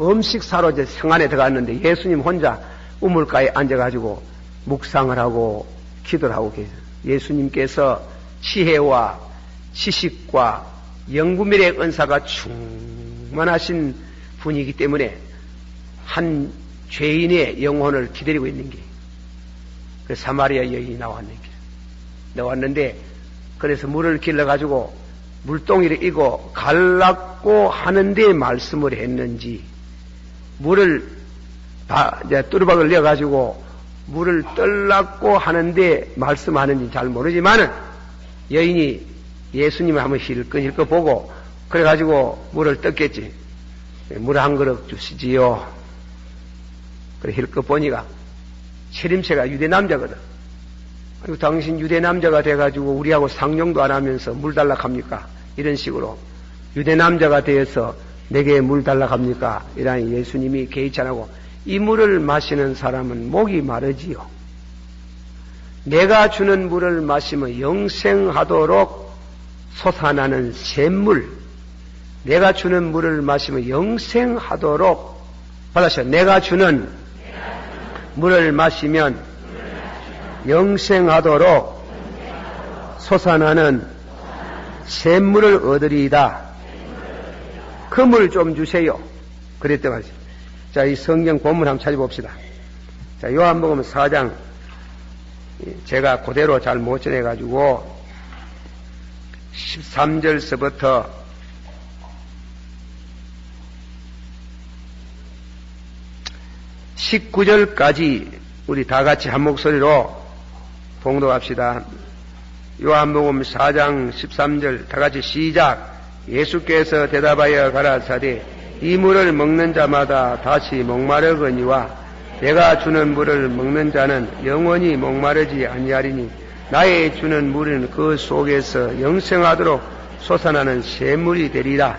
음식 사러 이제 성 안에 들어갔는데 예수님 혼자 우물가에 앉아가지고 묵상을 하고 기도를 하고 계세요. 예수님께서 지혜와 지식과 영구미래의 은사가 충만하신 분이기 때문에 한 죄인의 영혼을 기다리고 있는 게 그 사마리아 여인이 나왔는데 그래서 물을 길러가지고 물동이를 이고 갈랐고 하는데 말씀을 했는지 물을 뚜루박을 내어가지고 물을 떨랐고 하는데 말씀하는지 잘 모르지만은 여인이 예수님을 한번 힐끗힐끗 보고 그래가지고 물을 떴겠지. 물 한 그릇 주시지요. 그래 힐끗 보니까 차림새가 유대 남자거든. 그리고 당신 유대 남자가 돼가지고 우리하고 상종도 안 하면서 물 달라 합니까? 이런 식으로 유대 남자가 되어서 내게 물 달라 합니까? 이러니 예수님이 개의치 안 하고 이 물을 마시는 사람은 목이 마르지요. 내가 주는 물을 마시면 영생하도록 솟아나는 샘물, 내가 주는 물을 마시면 영생하도록 받으셔. 내가 주는 물을 마시면 영생하도록 솟아나는 샘물을 얻으리이다. 그 물 좀 주세요. 그랬던 거지. 자, 이 성경 본문 한번 찾아봅시다. 자, 요한복음 4장 제가 그대로 잘 못 전해가지고 13절서부터 19절까지 우리 다 같이 한 목소리로 봉독합시다. 요한복음 4장 13절 다 같이 시작. 예수께서 대답하여 가라사대 이 물을 먹는 자마다 다시 목마르거니와 내가 주는 물을 먹는 자는 영원히 목마르지 아니하리니 나의 주는 물은 그 속에서 영생하도록 솟아나는 샘물이 되리라.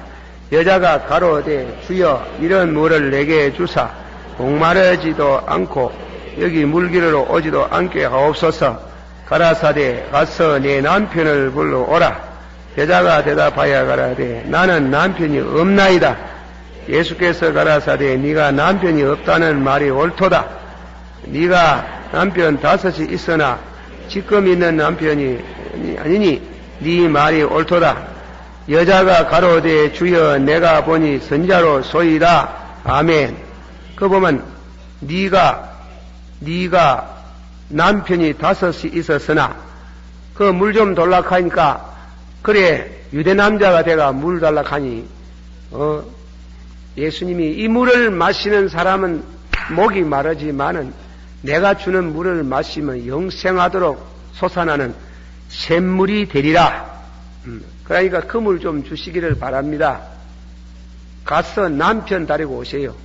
여자가 가로되 주여 이런 물을 내게 주사 목마르지도 않고 여기 물기르러 오지도 않게 하옵소서. 가라사대 가서 내 남편을 불러오라. 여자가 대답하여 가라되 나는 남편이 없나이다. 예수께서 가라사대 네가 남편이 없다는 말이 옳도다. 네가 남편 5이 있으나 지금 있는 남편이 아니니 네 말이 옳도다. 여자가 가로되 주여 내가 보니 선자로 소이다. 아멘. 그 보면 네가 남편이 5이 있었으나 그 물 좀 돌락하니까 그래 유대 남자가 돼가 물 달락하니 예수님이 이 물을 마시는 사람은 목이 마르지만은 내가 주는 물을 마시면 영생하도록 솟아나는 샘물이 되리라. 그러니까 그 물 좀 주시기를 바랍니다. 가서 남편 데리고 오세요.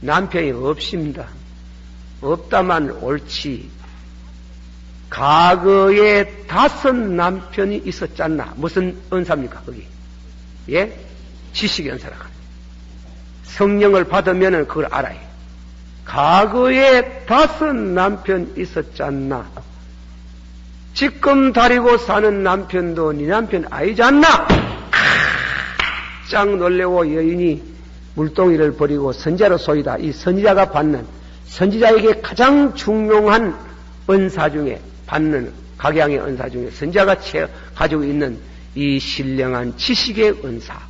남편이 없습니다. 없다만 옳지. 과거에 5 남편이 있었잖나. 무슨 은사입니까, 거기? 예? 지식의 은사라고 합니다. 성령을 받으면은 그걸 알아요. 과거에 5 남편 있었잖나. 지금 다리고 사는 남편도 네 남편 아니잖나. 깜짝 놀래고 여인이 물동이를 버리고 선지자로 소이다. 이 선지자가 받는, 선지자에게 가장 중요한 은사 중에 받는 각양의 은사 중에 선지자가 가지고 있는 이 신령한 지식의 은사.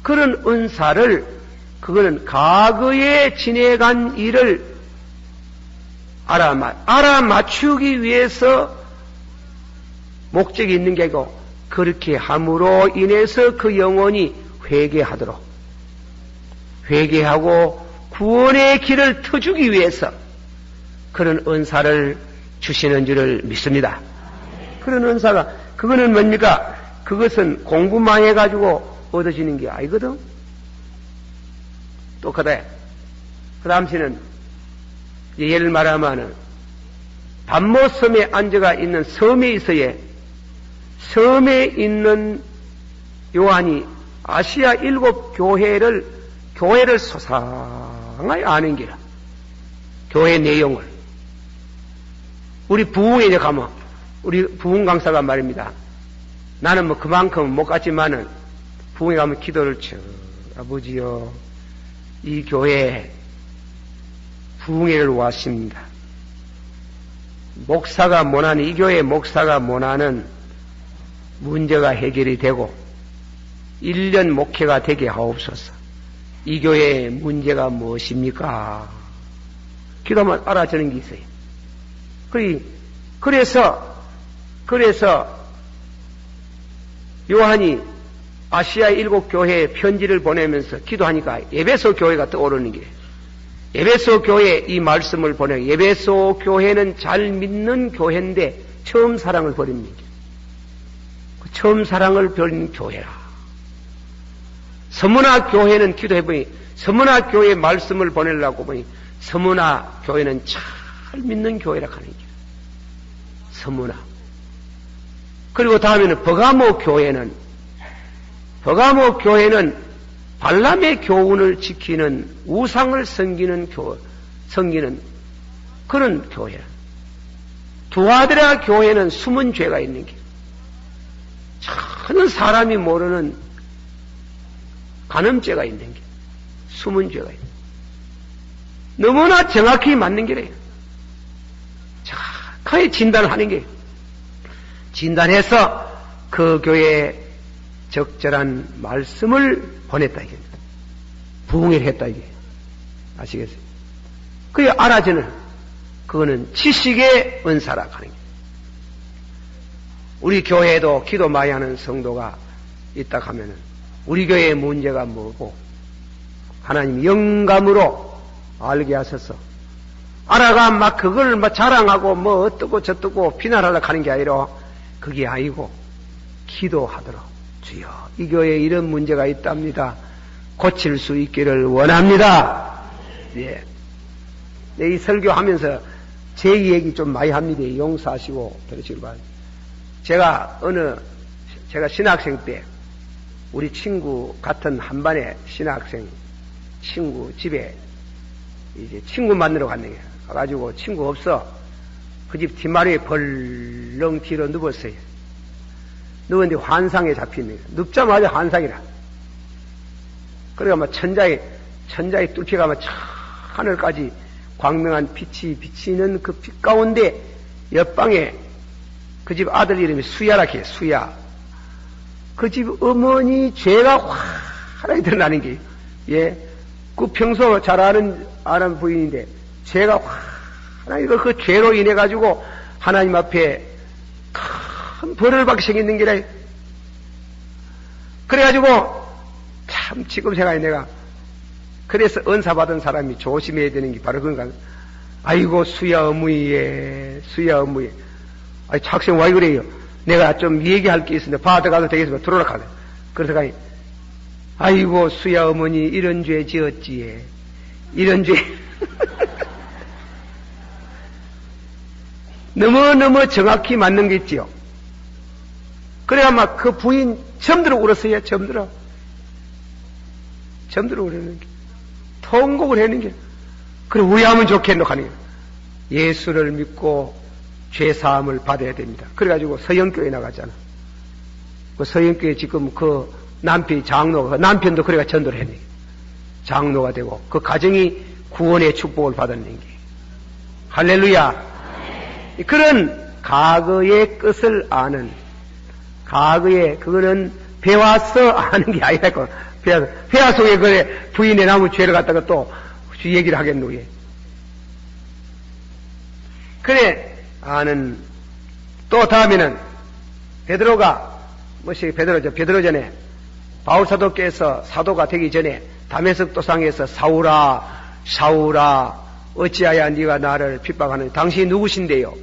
그런 은사를, 그거는 과거에 지내간 일을 알아맞추기 위해서 목적이 있는 게 아니고, 그렇게 함으로 인해서 그 영혼이 회개하고 구원의 길을 터주기 위해서 그런 은사를 주시는 줄을 믿습니다. 그런 은사가, 그거는 뭡니까? 그것은 공부만 해가지고 얻어지는 게 아니거든. 똑같아. 그 다음에는 예를 말하면은 반모섬에 앉아가 있는 섬에 있어야, 섬에 있는 요한이 아시아 7 교회를 소상하게 아는 게라. 교회 내용을. 우리 부흥에 이제 가면, 우리 부흥 강사가 말입니다. 나는 뭐 그만큼 못 갔지만은, 부흥에 가면 기도를 쳐. 아버지요, 이 교회에 부흥회를 왔습니다. 목사가 못하는, 이 교회 목사가 못하는 문제가 해결이 되고 1년 목회가 되게 하옵소서. 이 교회의 문제가 무엇입니까? 기도하면 알아주는 게 있어요. 그래서 요한이 아시아 7 교회에 편지를 보내면서 기도하니까 에베소 교회가 떠오르는 게, 에베소 교회에 이 말씀을 보내. 에베소 교회는 잘 믿는 교회인데 처음 사랑을 버립니다. 처음 사랑을 버린 교회라. 서문화 교회는 기도해보니, 서문화 교회 말씀을 보내려고 보니 서문화 교회는 잘 믿는 교회라 하는 게 서문화. 그리고 다음에는 버가모 교회는 발람의 교훈을 지키는, 우상을 섬기는 그런 교회라. 두아드라 교회는 숨은 죄가 있는 게, 전혀 사람이 모르는 간음죄가 있는 게, 숨은 죄가 있는 게, 너무나 정확히 맞는 게래요. 정확하게 진단하는 게, 진단해서 그 교회에 적절한 말씀을 보냈다 이게, 부흥을 했다 이게, 아시겠어요? 그게 알아주는, 그거는 지식의 은사라 하는 게. 우리 교회에도 기도 많이 하는 성도가 있다 하면은 우리 교회의 문제가 뭐고 하나님 영감으로 알게 하셔서 알아가 막 그걸 막 자랑하고 뭐 어떻고 저떻고 비난하려고 하는 게 아니라, 그게 아니고 기도하도록, 주여 이 교회에 이런 문제가 있답니다. 고칠 수 있기를 원합니다. 예. 이 설교하면서 제 얘기 좀 많이 합니다. 용서하시고 들으시길 바랍니다. 제가 신학생 때 우리 친구 같은 한반의 신학생 친구 집에 이제 친구 만나러 갔네. 가가지고 친구 없어. 그 집 뒷마루에 벌렁 뒤로 눕었어요. 누웠는데 환상에 잡히네. 눕자마자 환상이라. 그러니까 막 천자에 뚫혀가 막 하늘까지 광명한 빛이 비치는 그 빛 가운데 옆방에 그 집 아들 이름이 수야라 해, 수야. 그 집 어머니 죄가 환하게 드러나는 게, 예. 그 평소 잘 아는 부인인데, 죄가 환하게, 그 죄로 인해가지고 하나님 앞에 큰 벌을 받게 생기는 게라. 그래가지고, 참, 지금 생각해 내가. 그래서 은사 받은 사람이 조심해야 되는 게 바로 그런가. 아이고, 수야 어머니에, 수야 어머니. 아이, 학생 왜 그래요? 내가 좀 얘기할 게 있는데 받아가도 되겠으면 들어오라 하네. 그래서 가니, 아이고, 수야 어머니, 이런 죄 지었지에. 이런 죄. 너무너무 정확히 맞는 게 있지요. 그래야 막 그 부인 처음들어 울었어요. 처음들어 울었는 게. 통곡을 했는 게. 그래, 왜 하면 좋겠노? 하는 게. 예수를 믿고 죄사함을 받아야 됩니다. 그래가지고 서영교회 나갔잖아. 그 서영교회 지금 그 남편이 장로가, 남편도 그래가 전도를 했네. 장로가 되고, 그 가정이 구원의 축복을 받았는 게. 할렐루야. 그런 과거의 끝을 아는, 과거의, 그거는 배워서 아는 게 아니라, 배화 속에 그래, 부인의 나무 죄를 갖다가 또 얘기를 하겠노, 예. 그래, 아는, 또 다음에는, 베드로가, 베드로 전에, 바울 사도께서 사도가 되기 전에, 다메섹 도상에서 사울아, 어찌하여 네가 나를 핍박하느냐? 당신이 누구신데요?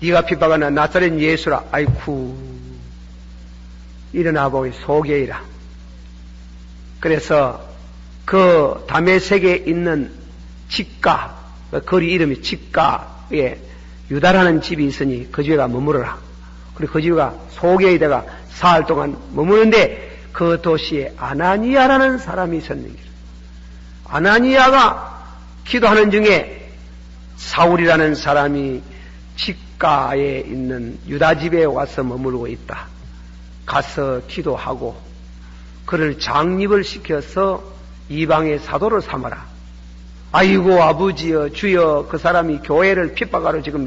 네가 핍박하는 나사렛 예수라. 아이쿠, 일어나 보이 소개이라. 그래서 그 다메섹에 있는 집가, 그 거리 이름이 집가에 유다라는 집이 있으니 그 집에가 머무르라. 그리고 그 집가 소개에다가 사흘 동안 머무는데 그 도시에 아나니아라는 사람이 있었는데, 아나니아가 기도하는 중에 사울이라는 사람이 집가에 있는 유다 집에 와서 머무르고 있다. 가서 기도하고 그를 장립을 시켜서 이방의 사도를 삼아라. 아이고 아버지여 주여, 그 사람이 교회를 핍박하러 지금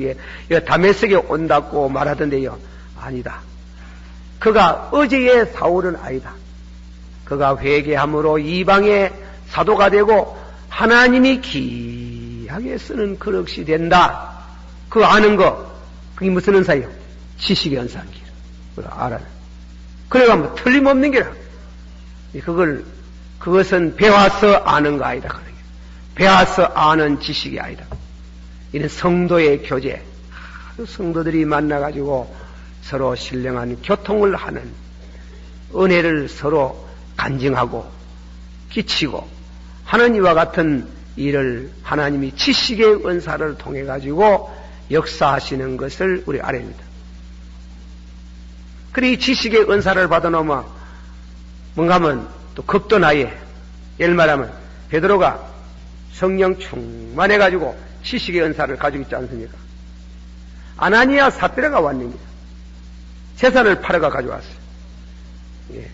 다메섹에 온다고 말하던데요. 아니다. 그가 어제의 사울은 아니다. 그가 회개함으로 이방의 사도가 되고 하나님이 귀하게 쓰는 그릇이 된다. 그거 아는 거, 그게 무슨 은사예요? 지식의 은사인 길. 그걸 알아요. 그래가 뭐 틀림없는 게라. 그것은 배워서 아는 거 아니다. 그러게. 배워서 아는 지식이 아니다. 이는 성도의 교제. 성도들이 만나가지고 서로 신령한 교통을 하는 은혜를 서로 간증하고 끼치고 하는 이와 같은 일을 하나님이 지식의 은사를 통해 가지고 역사하시는 것을 우리 알아야 합니다. 그래, 이 지식의 은사를 받아놓으면 뭔가 하면 또 겁도 나예. 예를 말하면 베드로가 성령 충만해 가지고 지식의 은사를 가지고 있지 않습니까? 아나니아 삽비라가 왔는데 재산을 팔아가 가져왔어요. 예.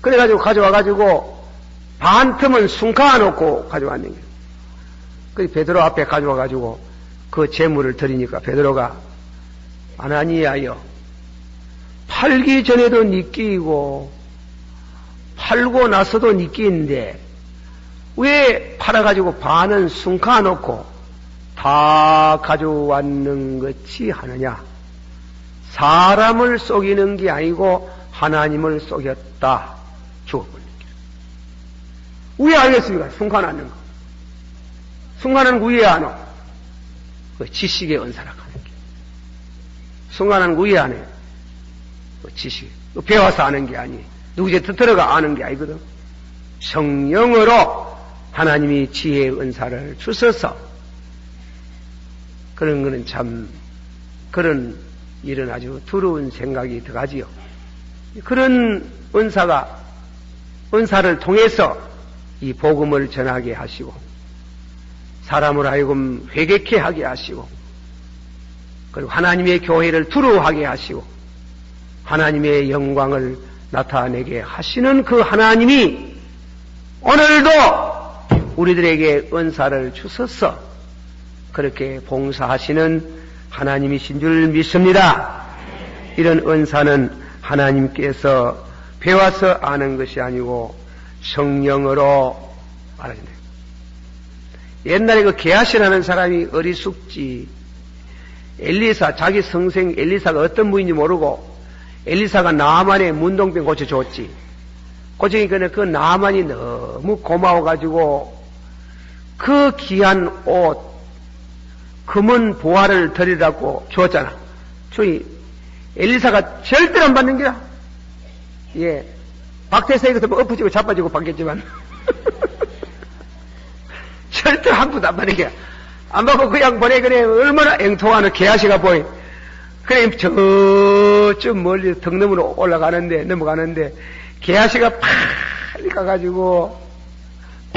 그래가지고 가져와가지고 반 틈은 숨가놓고 가져왔는 거예요. 그 베드로 앞에 가져와가지고 그 재물을 드리니까 베드로가 아나니아여, 팔기 전에도 네 끼이고 팔고 나서도 네 끼인데 왜 팔아가지고 반은 숨가놓고 다 가져왔는 것이 하느냐? 사람을 속이는 게 아니고 하나님을 속였다. 죽어버린 길. 왜 알겠습니까? 숨가놨는 거. 숨가는 거 왜 안 와? 그 지식의 은사라고 하는 게. 숨가는 거 왜 안 해? 그 지식. 배워서 아는 게 아니. 누구지 들어가 아는 게 아니거든. 성령으로 하나님이 지혜의 은사를 주셔서 그런 거는 참, 그런 일은 아주 두려운 생각이 들어가지요. 그런 은사를 통해서 이 복음을 전하게 하시고, 사람을 하여금 회개케 하게 하시고, 그리고 하나님의 교회를 두려워하게 하시고, 하나님의 영광을 나타내게 하시는 그 하나님이 오늘도 우리들에게 은사를 주셔서 그렇게 봉사하시는 하나님이신 줄 믿습니다. 이런 은사는 하나님께서 배워서 아는 것이 아니고 성령으로 알아진다. 옛날에 그 게하시라는 사람이 어리숙지, 엘리사, 자기 성생 엘리사가 어떤 분인지 모르고 엘리사가 나아만의 문동병 고쳐줬지. 고쳐니까 그 나아만이 너무 고마워가지고 그 귀한 옷, 금은 보화를 드리라고 줬잖아. 저희 엘리사가 절대로 안 받는 게라. 예, 박태세에서 뭐 엎어지고 자빠지고 받겠지만 절대 한 푼도 안 받는 게라. 안 받고 그냥 보내. 그래 얼마나 앵통하는 개아시가 보이. 그래 저쯤 멀리 덕 너머로 넘어가는데 개아시가 빨리 가가지고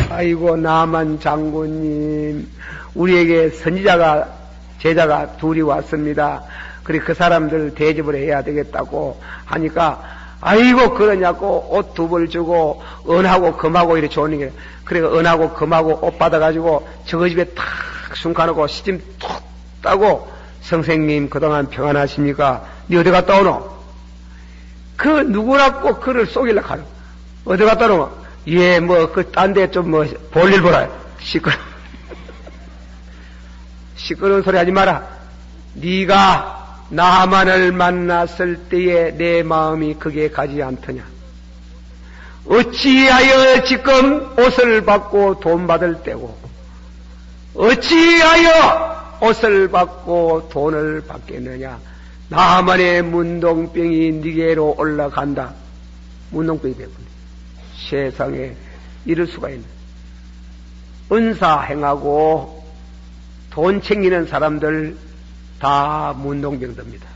아이고 나만 장군님 우리에게 선지자가 제자가 둘이 왔습니다. 그래 그 사람들 대접을 해야 되겠다고 하니까 아이고 그러냐고 옷 두 벌 주고 은하고 금하고 이렇게 좋은 게 그래 은하고 금하고 옷 받아가지고 저거 집에 탁 숨가놓고 시짐 툭 따고 선생님 그동안 평안하십니까? 니 어디 갔다 오노? 그 누구라고 그를 쏘길라 하노? 어디 갔다 오노? 예 뭐 그 딴 데 좀 뭐 볼일 보라. 시끄러운 소리 하지 마라. 네가 나만을 만났을 때에 내 마음이 그게 가지 않더냐? 어찌하여 지금 옷을 받고 돈 받을 때고 어찌하여 옷을 받고 돈을 받겠느냐? 나만의 문동병이 네게로 올라간다. 문동병이 되군. 세상에 이럴 수가 있네. 은사 행하고 돈 챙기는 사람들 다 문동병듭니다.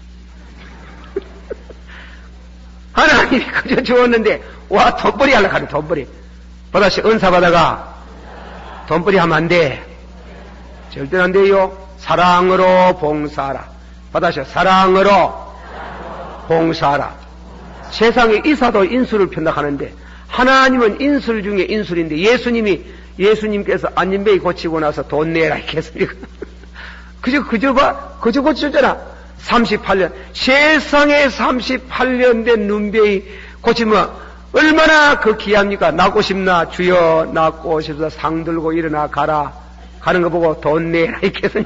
하나님이 그저 주었는데 와 돈벌이 하려고 하네. 돈벌이 받아시 은사 받아가 돈벌이 하면 안 돼. 절대로 안 돼요. 사랑으로 봉사하라. 받아시 사랑으로 봉사하라. 세상에 이사도 인술을 편다 하는데 하나님은 인술 중에 인술인데 예수님께서 안진뱅이 고치고 나서 돈 내라 이렇게 했으니까 그저 고쳐줬잖아. 38년 세상에 38년 된 눈병이 고치면 얼마나 그 귀합니까? 낫고 싶나? 주여 낫고 싶다. 상 들고 일어나 가라. 가는 거 보고 돈 내라 이렇게 해서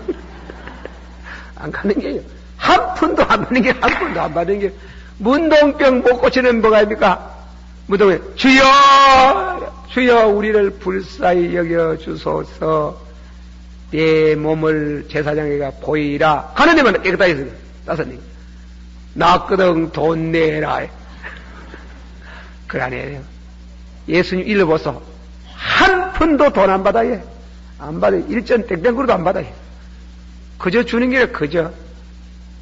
안 가는 게요. 한 푼도 안 받는 게 한 푼도 안 받는 게 문동병 못 고치는 뭐가 입니까? 문동병 주여 우리를 불쌍히 여겨 주소서. 내 몸을 제사장에게 보이라. 가는 데만 깨끗하게 했어요. 따서님 낫거든 돈 내라. 그러네요. 예수님 일러보소. 한 푼도 돈 안 받아요. 안 받아요. 일전 땡땡그루도 안 받아요. 그저 주는 게 그저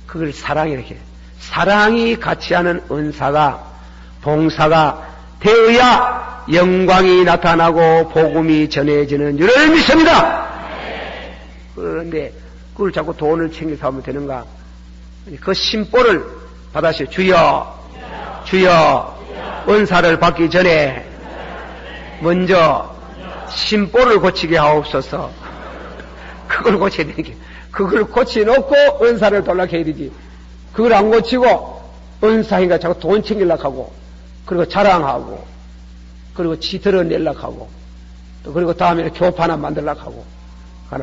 그걸 사랑이렇게. 사랑이 같이 하는 은사가 봉사가 되어야 영광이 나타나고 복음이 전해지는 줄을 믿습니다. 그런데 그걸 자꾸 돈을 챙겨서 하면 되는가? 그 심보를 받아서 주여 은사를 받기 전에 먼저 심보를 고치게 하옵소서. 그걸 고쳐야 되는 게 그걸 고쳐놓고 은사를 돌락해야 되지. 그걸 안 고치고 은사인가 자꾸 돈 챙기려고 하고 그리고 자랑하고 그리고 지 드러내려고 하고 또 그리고 다음에 교파 하나 만들려고 하고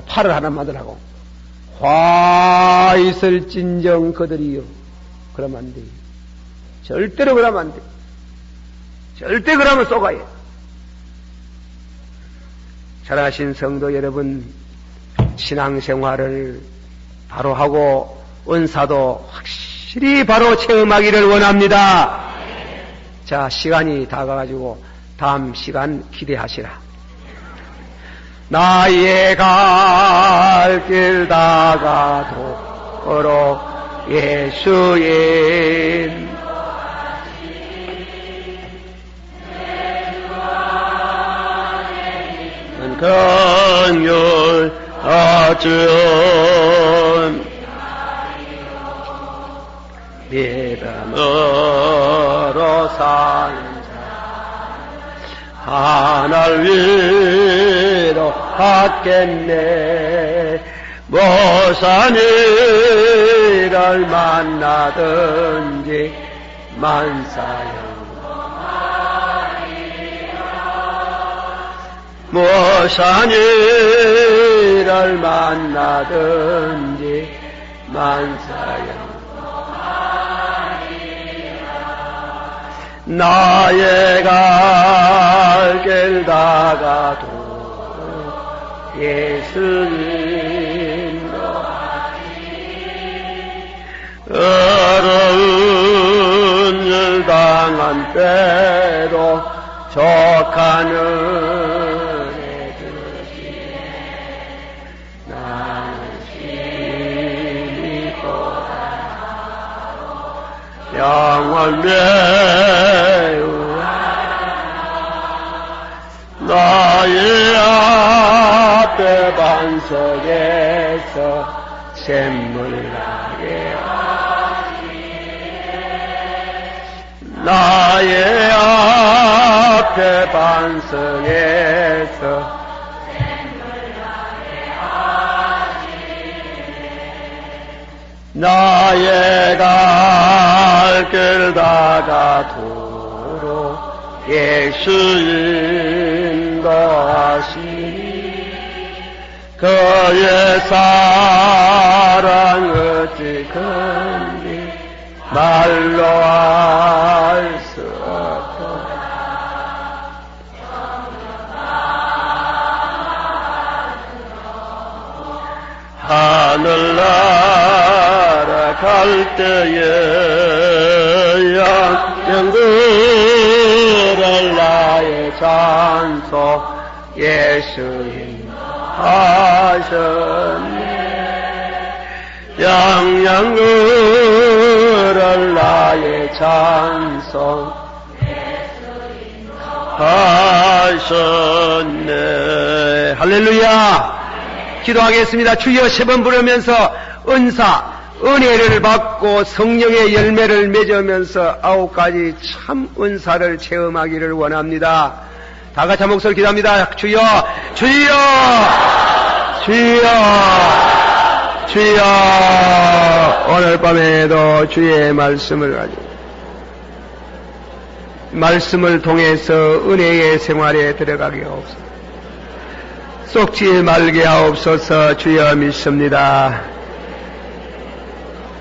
팔을 하나 만들라고 화 있을 진정 그들이요. 그러면 안 돼. 절대로 그러면 안 돼. 절대 그러면 쏘가요. 잘하신 성도 여러분, 신앙생활을 바로 하고 은사도 확실히 바로 체험하기를 원합니다. 자, 시간이 다 가가지고 다음 시간 기대하시라. 나의 갈 길 다가도록 예수인 긍휼 하주온 믿음으로 사는 하늘 위로 받겠네. 무슨 일을 만나든지 만사형 무슨 일을 만나든지 만사형 나의 갈 길 다가도 예수님도 어려운 일 당한 때도 족한 은혜 주시네. 나의 앞에 반석에서 샘물나게 나의 앞에 반석에서 나의 갈 길 다가도록 예수 인도하시니 그의 사랑 어찌 큰지 말로 알 수 없도다. 하늘나라 갈 때에 영광을 나의 찬송 예수님 하셨네. 양양을 나의 찬송 하셨네. 할렐루야. 기도하겠습니다. 주여 세 번 부르면서 은사, 은혜를 받고 성령의 열매를 맺으면서 9가지 참 은사를 체험하기를 원합니다. 다 같이 한 목소리 기도합니다. 주여, 주여, 주여, 주여. 오늘 밤에도 주의 말씀을 가지고 말씀을 통해서 은혜의 생활에 들어가게 하옵소서. 썩지 말게 하옵소서. 주여 믿습니다.